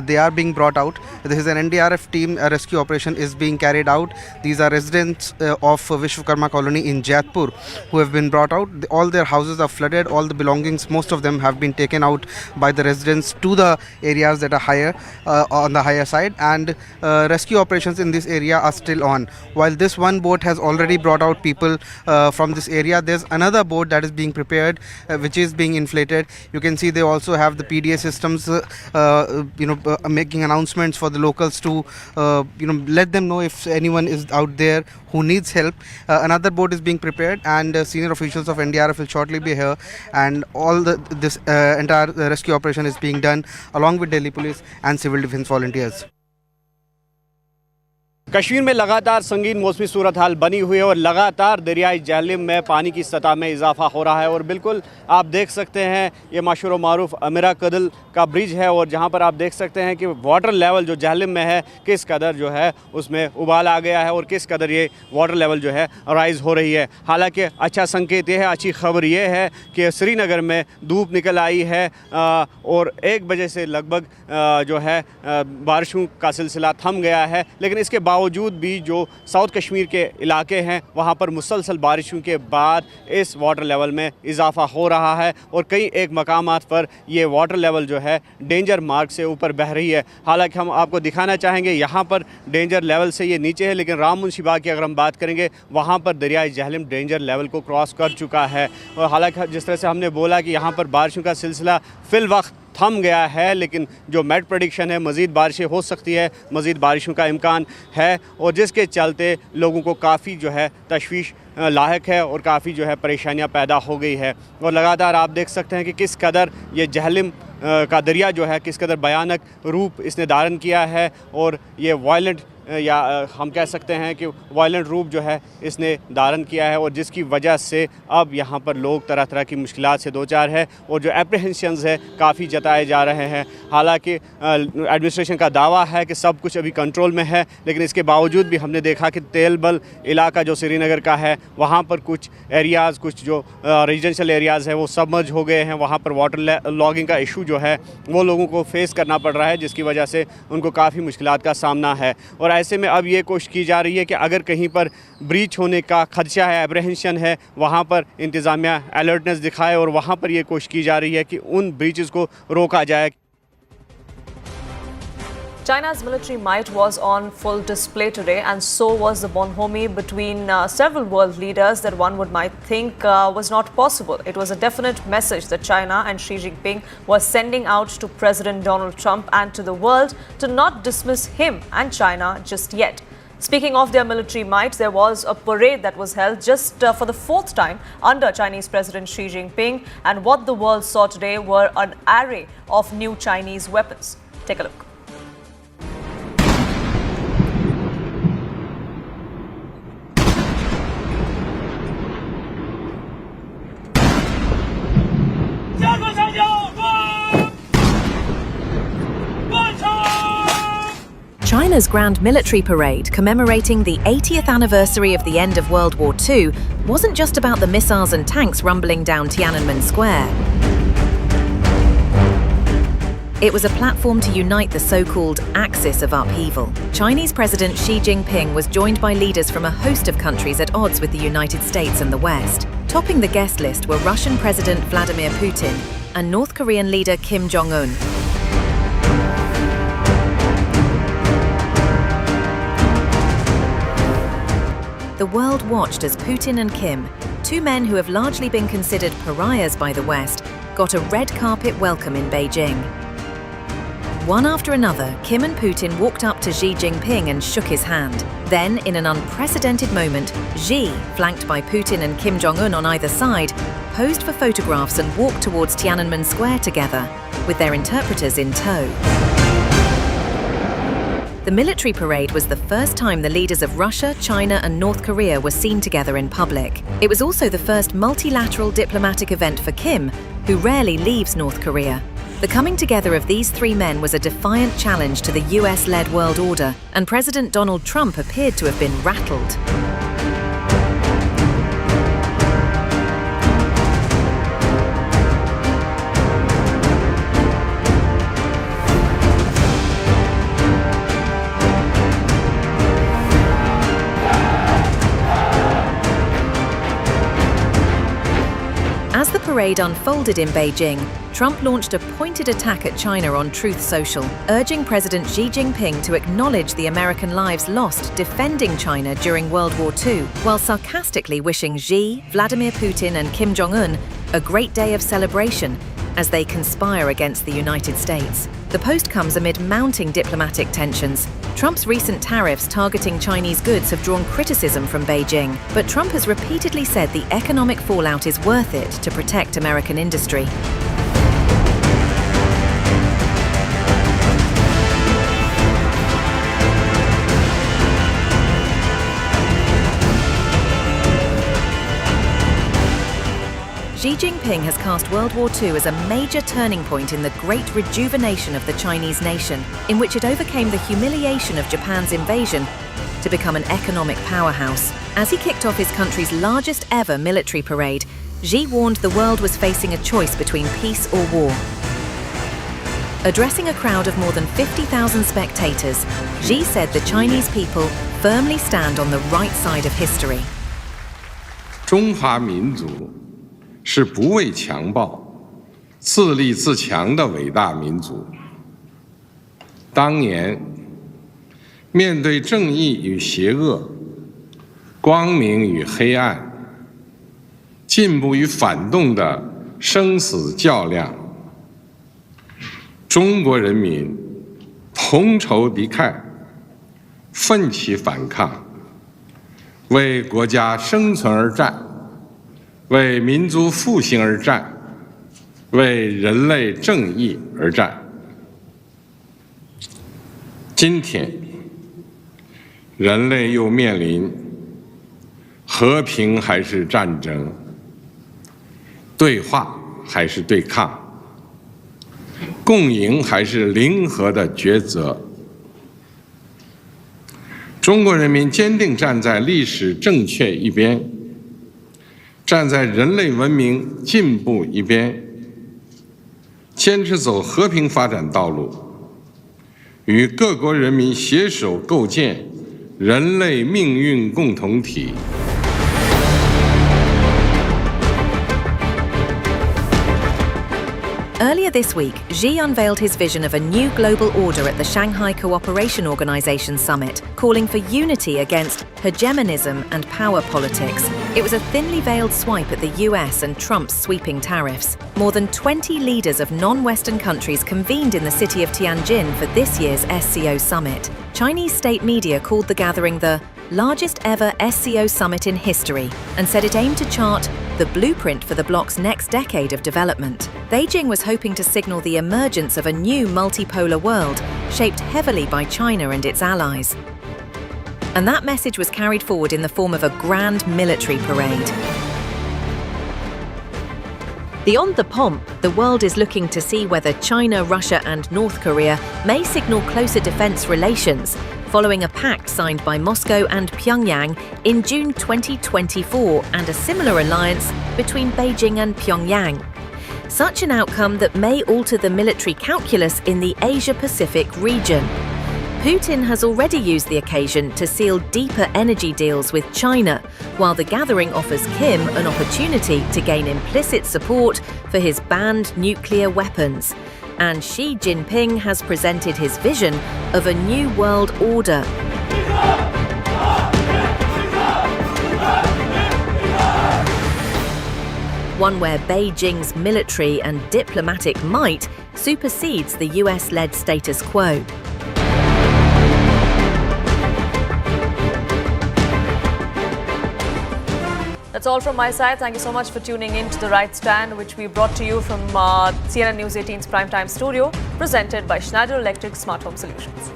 They are being brought out. This is an NDRF team. A rescue operation is being carried out. These are residents of Vishwakarma colony in Jaitpur who have been brought out. All their houses are flooded. All the belongings, most of them, have been taken out by the residents to the areas that are higher, on the higher side, and rescue operations in this area are still on. While this one boat has already brought out people from this area, there's another boat that is being prepared, which is being inflated. You can see they also have the PDA systems, making announcements for the locals to let them know if anyone is out there who needs help. Another boat is being prepared, and senior officials of NDRF will shortly be here, and all this entire rescue operation is being done along with Delhi Police and Civil Defence volunteers. Kashmir में लगातार संगीन मौसमी सूरत हाल बनी हुई है और लगातार दरियाई झेलम में पानी की सतह में इजाफा हो रहा है। और बिल्कुल आप देख सकते हैं, ये मशहूर व मारूफ अमीरा कदल का ब्रिज है, और जहां पर आप देख सकते हैं कि वाटर लेवल जो झेलम में है, किस कदर जो है उसमें उबाल आ गया है और किस कदर ये वाटर लेवल जो है राइज़ हो रही है। हालांकि अच्छा संकेत ये है, अच्छी खबर ये है कि श्रीनगर में धूप निकल आई है और 1 बजे से लगभग जो है बारिशों का सिलसिला थम गया है। लेकिन इसके बावजूद भी जो साउथ कश्मीर के इलाके हैं, वहाँ पर मुसलसल बारिशों के बाद इस वाटर लेवल में इजाफा हो रहा है और कई एक मकामात पर ये वाटर लेवल जो है डेंजर मार्क से ऊपर बह रही है। हालांकि हम आपको दिखाना चाहेंगे, यहाँ पर डेंजर लेवल से ये नीचे है, लेकिन राम मुंशी बाग की अगर हम बात करेंगे, वहाँ पर दरियाई झेलम डेंजर लेवल को क्रॉस कर चुका है। और हालांकि जिस तरह से हमने बोला कि यहाँ पर बारिशों का सिलसिला फिल वक्त थम गया है, लेकिन जो मेट प्रेडिक्शन है, मज़ीद बारिशें हो सकती है, मज़ीद बारिशों का इम्कान है, और जिसके चलते लोगों को काफ़ी जो है तशवीश लायक है और काफ़ी जो है परेशानियां पैदा हो गई है। और लगातार आप देख सकते हैं कि किस कदर ये झेलम का दरिया जो है किस कदर भयानक रूप इसने धारण किया है और ये वायलेंट या हम कह सकते हैं कि वायलेंट रूप जो है इसने धारण किया है, और जिसकी वजह से अब यहाँ पर लोग तरह तरह की मुश्किलात से दो चार है, और जो एप्रीहेंशंस है काफ़ी जताए जा रहे हैं। हालांकि एडमिनिस्ट्रेशन का दावा है कि सब कुछ अभी कंट्रोल में है, लेकिन इसके बावजूद भी हमने देखा कि तेलबल इलाका जो श्रीनगर का है वहाँ पर कुछ एरियाज़, कुछ जो रेजिडेंशियल एरियाज़ है वो सबमर्ज हो गए हैं। वहाँ पर वाटर लॉगिंग का इशू जो है वो लोगों को फेस करना पड़ रहा है, जिसकी वजह से उनको काफ़ी मुश्किलात का सामना है। और ऐसे में अब ये कोशिश की जा रही है कि अगर कहीं पर ब्रीच होने का खदशा है, एप्रीहेंशन है, वहाँ पर इंतज़ामिया अलर्टनेस दिखाए और वहाँ पर ये कोशिश की जा रही है कि उन ब्रीचेस को रोका जाए। China's military might was on full display today, and so was the bonhomie between several world leaders that one might think was not possible. It was a definite message that China and Xi Jinping were sending out to President Donald Trump and to the world to not dismiss him and China just yet. Speaking of their military might, there was a parade that was held just for the fourth time under Chinese President Xi Jinping, and what the world saw today were an array of new Chinese weapons. Take a look. China's Grand Military Parade, commemorating the 80th anniversary of the end of World War II, wasn't just about the missiles and tanks rumbling down Tiananmen Square. It was a platform to unite the so-called axis of upheaval. Chinese President Xi Jinping was joined by leaders from a host of countries at odds with the United States and the West. Topping the guest list were Russian President Vladimir Putin and North Korean leader Kim Jong-un. The world watched as Putin and Kim, two men who have largely been considered pariahs by the West, got a red carpet welcome in Beijing. One after another, Kim and Putin walked up to Xi Jinping and shook his hand. Then, in an unprecedented moment, Xi, flanked by Putin and Kim Jong-un on either side, posed for photographs and walked towards Tiananmen Square together, with their interpreters in tow. The military parade was the first time the leaders of Russia, China and North Korea were seen together in public. It was also the first multilateral diplomatic event for Kim, who rarely leaves North Korea. The coming together of these three men was a defiant challenge to the US-led world order, and President Donald Trump appeared to have been rattled. As the parade unfolded in Beijing, Trump launched a pointed attack at China on Truth Social, urging President Xi Jinping to acknowledge the American lives lost defending China during World War II, while sarcastically wishing Xi, Vladimir Putin and Kim Jong-un a great day of celebration as they conspire against the United States. The post comes amid mounting diplomatic tensions. Trump's recent tariffs targeting Chinese goods have drawn criticism from Beijing, but Trump has repeatedly said the economic fallout is worth it to protect American industry. Xi Jinping has cast World War II as a major turning point in the great rejuvenation of the Chinese nation, in which it overcame the humiliation of Japan's invasion to become an economic powerhouse. As he kicked off his country's largest ever military parade, Xi warned the world was facing a choice between peace or war. Addressing a crowd of more than 50,000 spectators, Xi said the Chinese people firmly stand on the right side of history. 中华民族是不畏强暴、自立自强的伟大民族。当年，面对正义与邪恶、光明与黑暗、进步与反动的生死较量，中国人民同仇敌忾，奋起反抗，为国家生存而战。 为民族复兴而战，为人类正义而战。今天，人类又面临和平还是战争，对话还是对抗，共赢还是零和的抉择。中国人民坚定站在历史正确一边，站在人类文明进步一边，坚持走和平发展道路，与各国人民携手构建人类命运共同体。Earlier this week, Xi unveiled his vision of a new global order at the Shanghai Cooperation Organization summit, calling for unity against hegemonism and power politics. It was a thinly veiled swipe at the US and Trump's sweeping tariffs. More than 20 leaders of non-Western countries convened in the city of Tianjin for this year's SCO summit. Chinese state media called the gathering the largest ever SCO summit in history and said it aimed to chart the blueprint for the bloc's next decade of development. Beijing was hoping to signal the emergence of a new multipolar world shaped heavily by China and its allies. And that message was carried forward in the form of a grand military parade. Beyond the pomp, the world is looking to see whether China, Russia and North Korea may signal closer defense relations following a pact signed by Moscow and Pyongyang in June 2024 and a similar alliance between Beijing and Pyongyang. Such an outcome that may alter the military calculus in the Asia-Pacific region. Putin has already used the occasion to seal deeper energy deals with China, while the gathering offers Kim an opportunity to gain implicit support for his banned nuclear weapons. And Xi Jinping has presented his vision of a new world order. One where Beijing's military and diplomatic might supersedes the US-led status quo. That's all from my side. Thank you so much for tuning in to The Right Stand, which we brought to you from CNN News 18's Primetime Studio, presented by Schneider Electric Smart Home Solutions.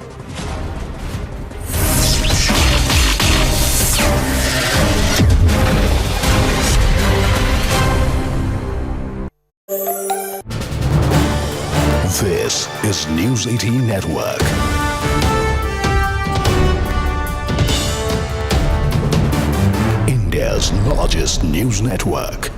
This is News 18 Network. India's largest news network.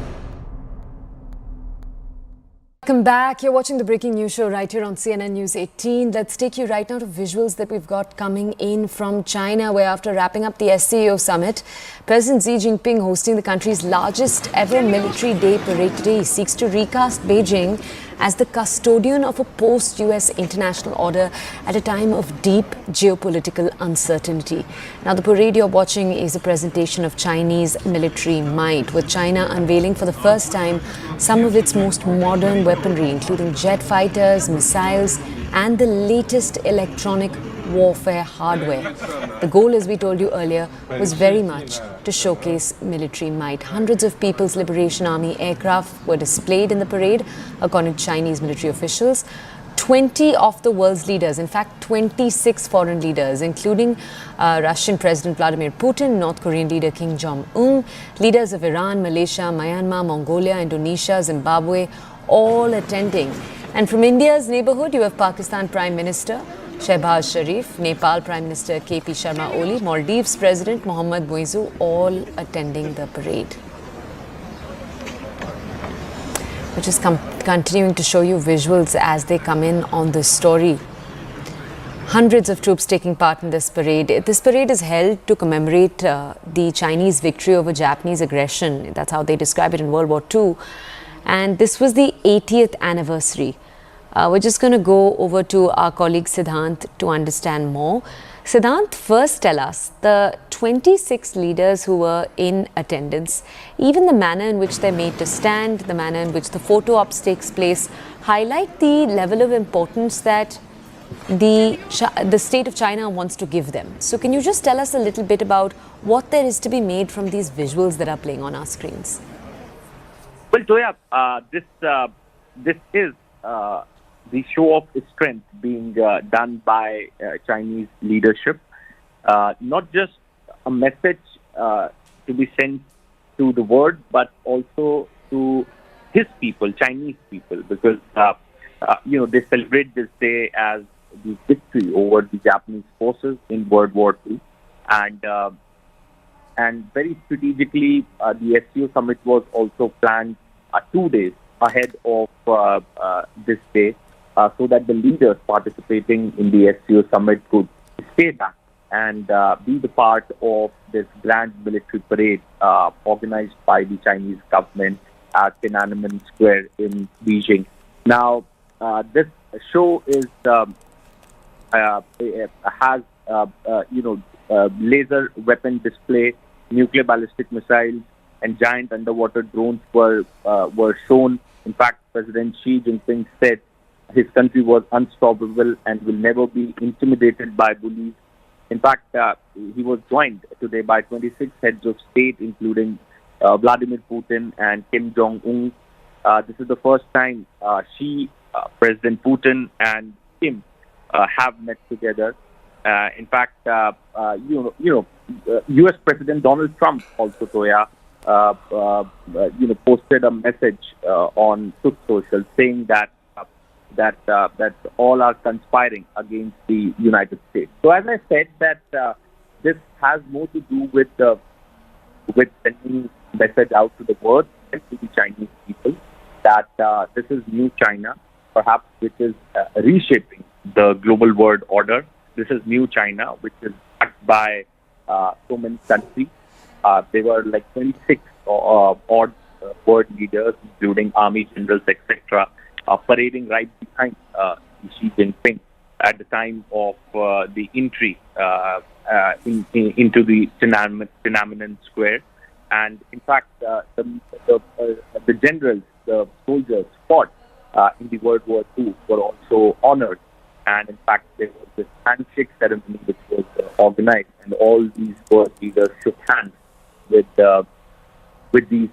Welcome back. You're watching the breaking news show right here on CNN News 18. Let's take you right now to visuals that we've got coming in from China, where after wrapping up the SCO summit, President Xi Jinping, hosting the country's largest ever military day parade today, seeks to recast Beijing as the custodian of a post-US international order at a time of deep geopolitical uncertainty. Now, the parade you're watching is a presentation of Chinese military might, with China unveiling for the first time some of its most modern weaponry, including jet fighters, missiles, and the latest electronic warfare hardware. The goal, as we told you earlier, was very much to showcase military might. Hundreds of People's Liberation Army aircraft were displayed in the parade, according to Chinese military officials. 20 of the world's leaders, in fact 26 foreign leaders, including Russian President Vladimir Putin, North Korean leader Kim Jong-un, leaders of Iran, Malaysia, Myanmar, Mongolia, Indonesia, Zimbabwe, all attending. And from India's neighborhood, you have Pakistan Prime Minister Shehbaz Sharif, Nepal Prime Minister KP Sharma Oli, Maldives President Mohammad Muizzu, all attending the parade. We're just continuing to show you visuals as they come in on this story. Hundreds of troops taking part in this parade. This parade is held to commemorate the Chinese victory over Japanese aggression. That's how they describe it in World War II. And this was the 80th anniversary. We're just going to go over to our colleague Siddhant to understand more. Siddhant, first tell us, the 26 leaders who were in attendance, even the manner in which they're made to stand, the manner in which the photo ops takes place, highlight the level of importance that the state of China wants to give them. So can you just tell us a little bit about what there is to be made from these visuals that are playing on our screens? Well, Toya, this is the show of strength being done by Chinese leadership. not just a message to be sent to the world, but also to his people, Chinese people, because they celebrate this day as the victory over the Japanese forces in World War II, and very strategically, the SCO summit was also planned 2 days ahead of this day, so that the leaders participating in the SCO summit could stay back and be the part of this grand military parade organized by the Chinese government at Tiananmen Square in Beijing. Now, this show is has laser weapon display, nuclear ballistic missiles, and giant underwater drones were shown. In fact, President Xi Jinping said his country was unstoppable and will never be intimidated by bullies. In fact, he was joined today by 26 heads of state, including Vladimir Putin and Kim Jong-un. This is the first time President Putin and Kim have met together. In fact, U.S. President Donald Trump also, Toya, posted a message on Truth Social saying that all are conspiring against the United States. So, as I said, that this has more to do with sending message out to the world and to the Chinese people that this is new China, perhaps, which is reshaping the global world order. This is new China, which is backed by so many countries. They were like 26 odd world leaders, including army generals, etc., parading right behind Xi Jinping at the time of the entry into the Tiananmen Square. And in fact, the generals, the soldiers fought in the World War II were also honored. And in fact, there was this handshake ceremony which was organized, and all these world leaders shook hands with these.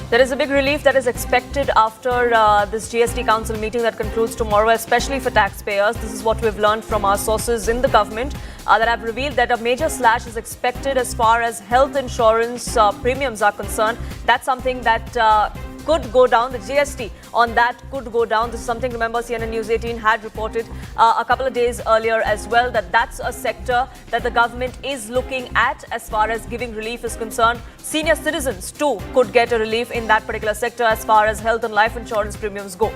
There is a big relief that is expected after this GST Council meeting that concludes tomorrow, especially for taxpayers. This is what we've learned from our sources in the government that have revealed that a major slash is expected as far as health insurance premiums are concerned. That's something that could go down. The GST on that could go down. This is something, remember, CNN News 18 had reported a couple of days earlier as well, that that's a sector that the government is looking at as far as giving relief is concerned. Senior citizens too could get a relief in that particular sector as far as health and life insurance premiums go.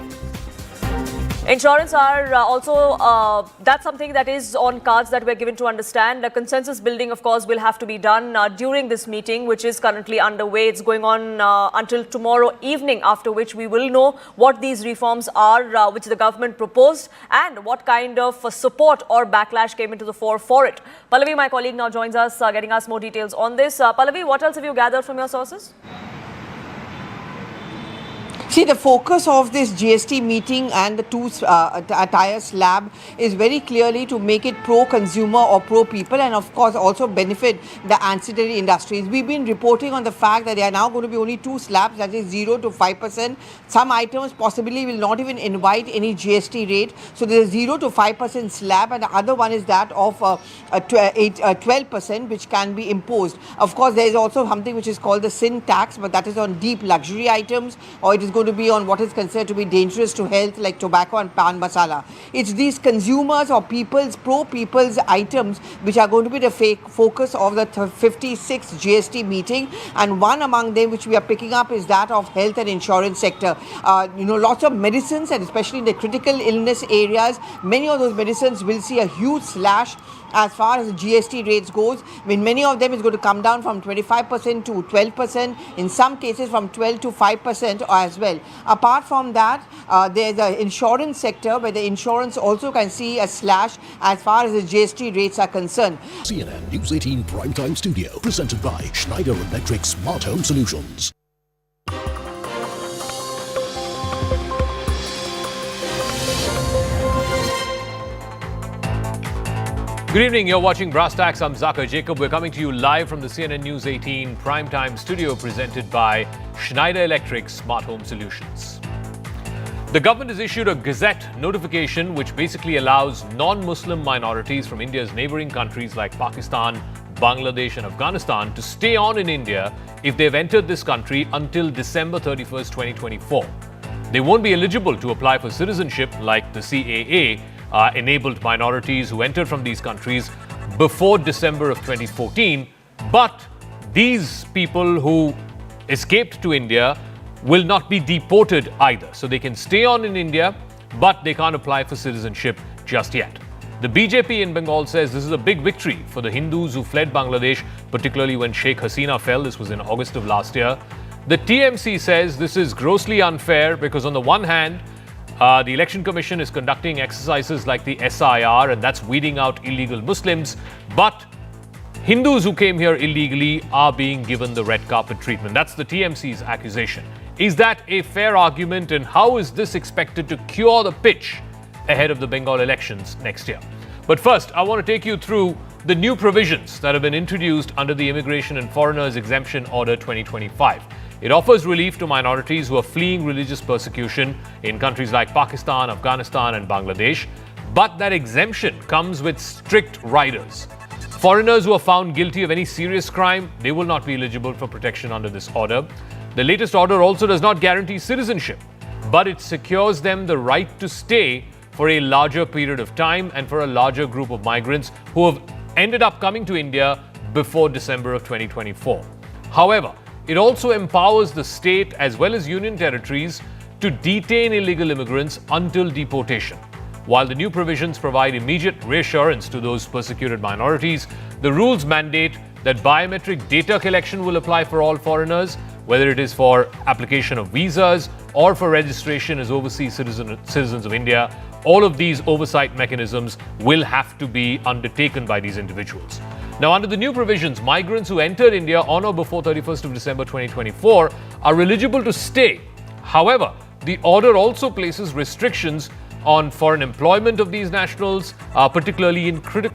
Insurance are also, that's something that is on cards that we're given to understand. The consensus building, of course, will have to be done during this meeting, which is currently underway. It's going on until tomorrow evening, after which we will know what these reforms are, which the government proposed, and what kind of support or backlash came into the fore for it. Pallavi, my colleague, now joins us, getting us more details on this. Pallavi, what else have you gathered from your sources? See, the focus of this GST meeting and the two tire slab is very clearly to make it pro-consumer or pro-people, and of course also benefit the ancillary industries. We've been reporting on the fact that there are now going to be only two slabs, that is 0 to 5%. Some items possibly will not even invite any GST rate. So there's a 0 to 5% slab, and the other one is that of 12%, which can be imposed. Of course, there is also something which is called the sin tax, but that is on deep luxury items, or it is going to be on what is considered to be dangerous to health, like tobacco and pan masala. It's these consumers or people's, pro-people's items which are going to be the focus of the 56th GST meeting, and one among them which we are picking up is that of health and insurance sector. Lots of medicines, and especially in the critical illness areas, many of those medicines will see a huge slash as far as the GST rates goes. I mean, many of them is going to come down from 25% to 12%, in some cases from 12 to 5% as well. Apart from that, there's the insurance sector where the insurance also can see a slash as far as the GST rates are concerned. CNN News 18 Primetime Studio, presented by Schneider Electric Smart Home Solutions. Good evening, you're watching Brass Tacks. I'm Zaka Jacob. We're coming to you live from the CNN News 18 Primetime Studio, presented by Schneider Electric Smart Home Solutions. The government has issued a Gazette notification which basically allows non-Muslim minorities from India's neighboring countries like Pakistan, Bangladesh and Afghanistan to stay on in India if they've entered this country until December 31st, 2024. They won't be eligible to apply for citizenship like the CAA enabled minorities who entered from these countries before December of 2014. But these people who escaped to India will not be deported either. So they can stay on in India, but they can't apply for citizenship just yet. The BJP in Bengal says this is a big victory for the Hindus who fled Bangladesh, particularly when Sheikh Hasina fell. This was in August of last year. The TMC says this is grossly unfair because on the one hand, the Election Commission is conducting exercises like the SIR, and that's weeding out illegal Muslims, but Hindus who came here illegally are being given the red carpet treatment. That's the TMC's accusation. Is that a fair argument, and how is this expected to cure the pitch ahead of the Bengal elections next year? But first, I want to take you through the new provisions that have been introduced under the Immigration and Foreigners Exemption Order 2025. It offers relief to minorities who are fleeing religious persecution in countries like Pakistan, Afghanistan and Bangladesh. But that exemption comes with strict riders. Foreigners who are found guilty of any serious crime, they will not be eligible for protection under this order. The latest order also does not guarantee citizenship, but it secures them the right to stay for a larger period of time and for a larger group of migrants who have ended up coming to India before December of 2024. However, it also empowers the state as well as union territories to detain illegal immigrants until deportation. While the new provisions provide immediate reassurance to those persecuted minorities, the rules mandate that biometric data collection will apply for all foreigners, whether it is for application of visas or for registration as overseas citizens of India. All of these oversight mechanisms will have to be undertaken by these individuals. Now, under the new provisions, migrants who entered India on or before 31st of December 2024 are eligible to stay. However, the order also places restrictions on foreign employment of these nationals, particularly in critical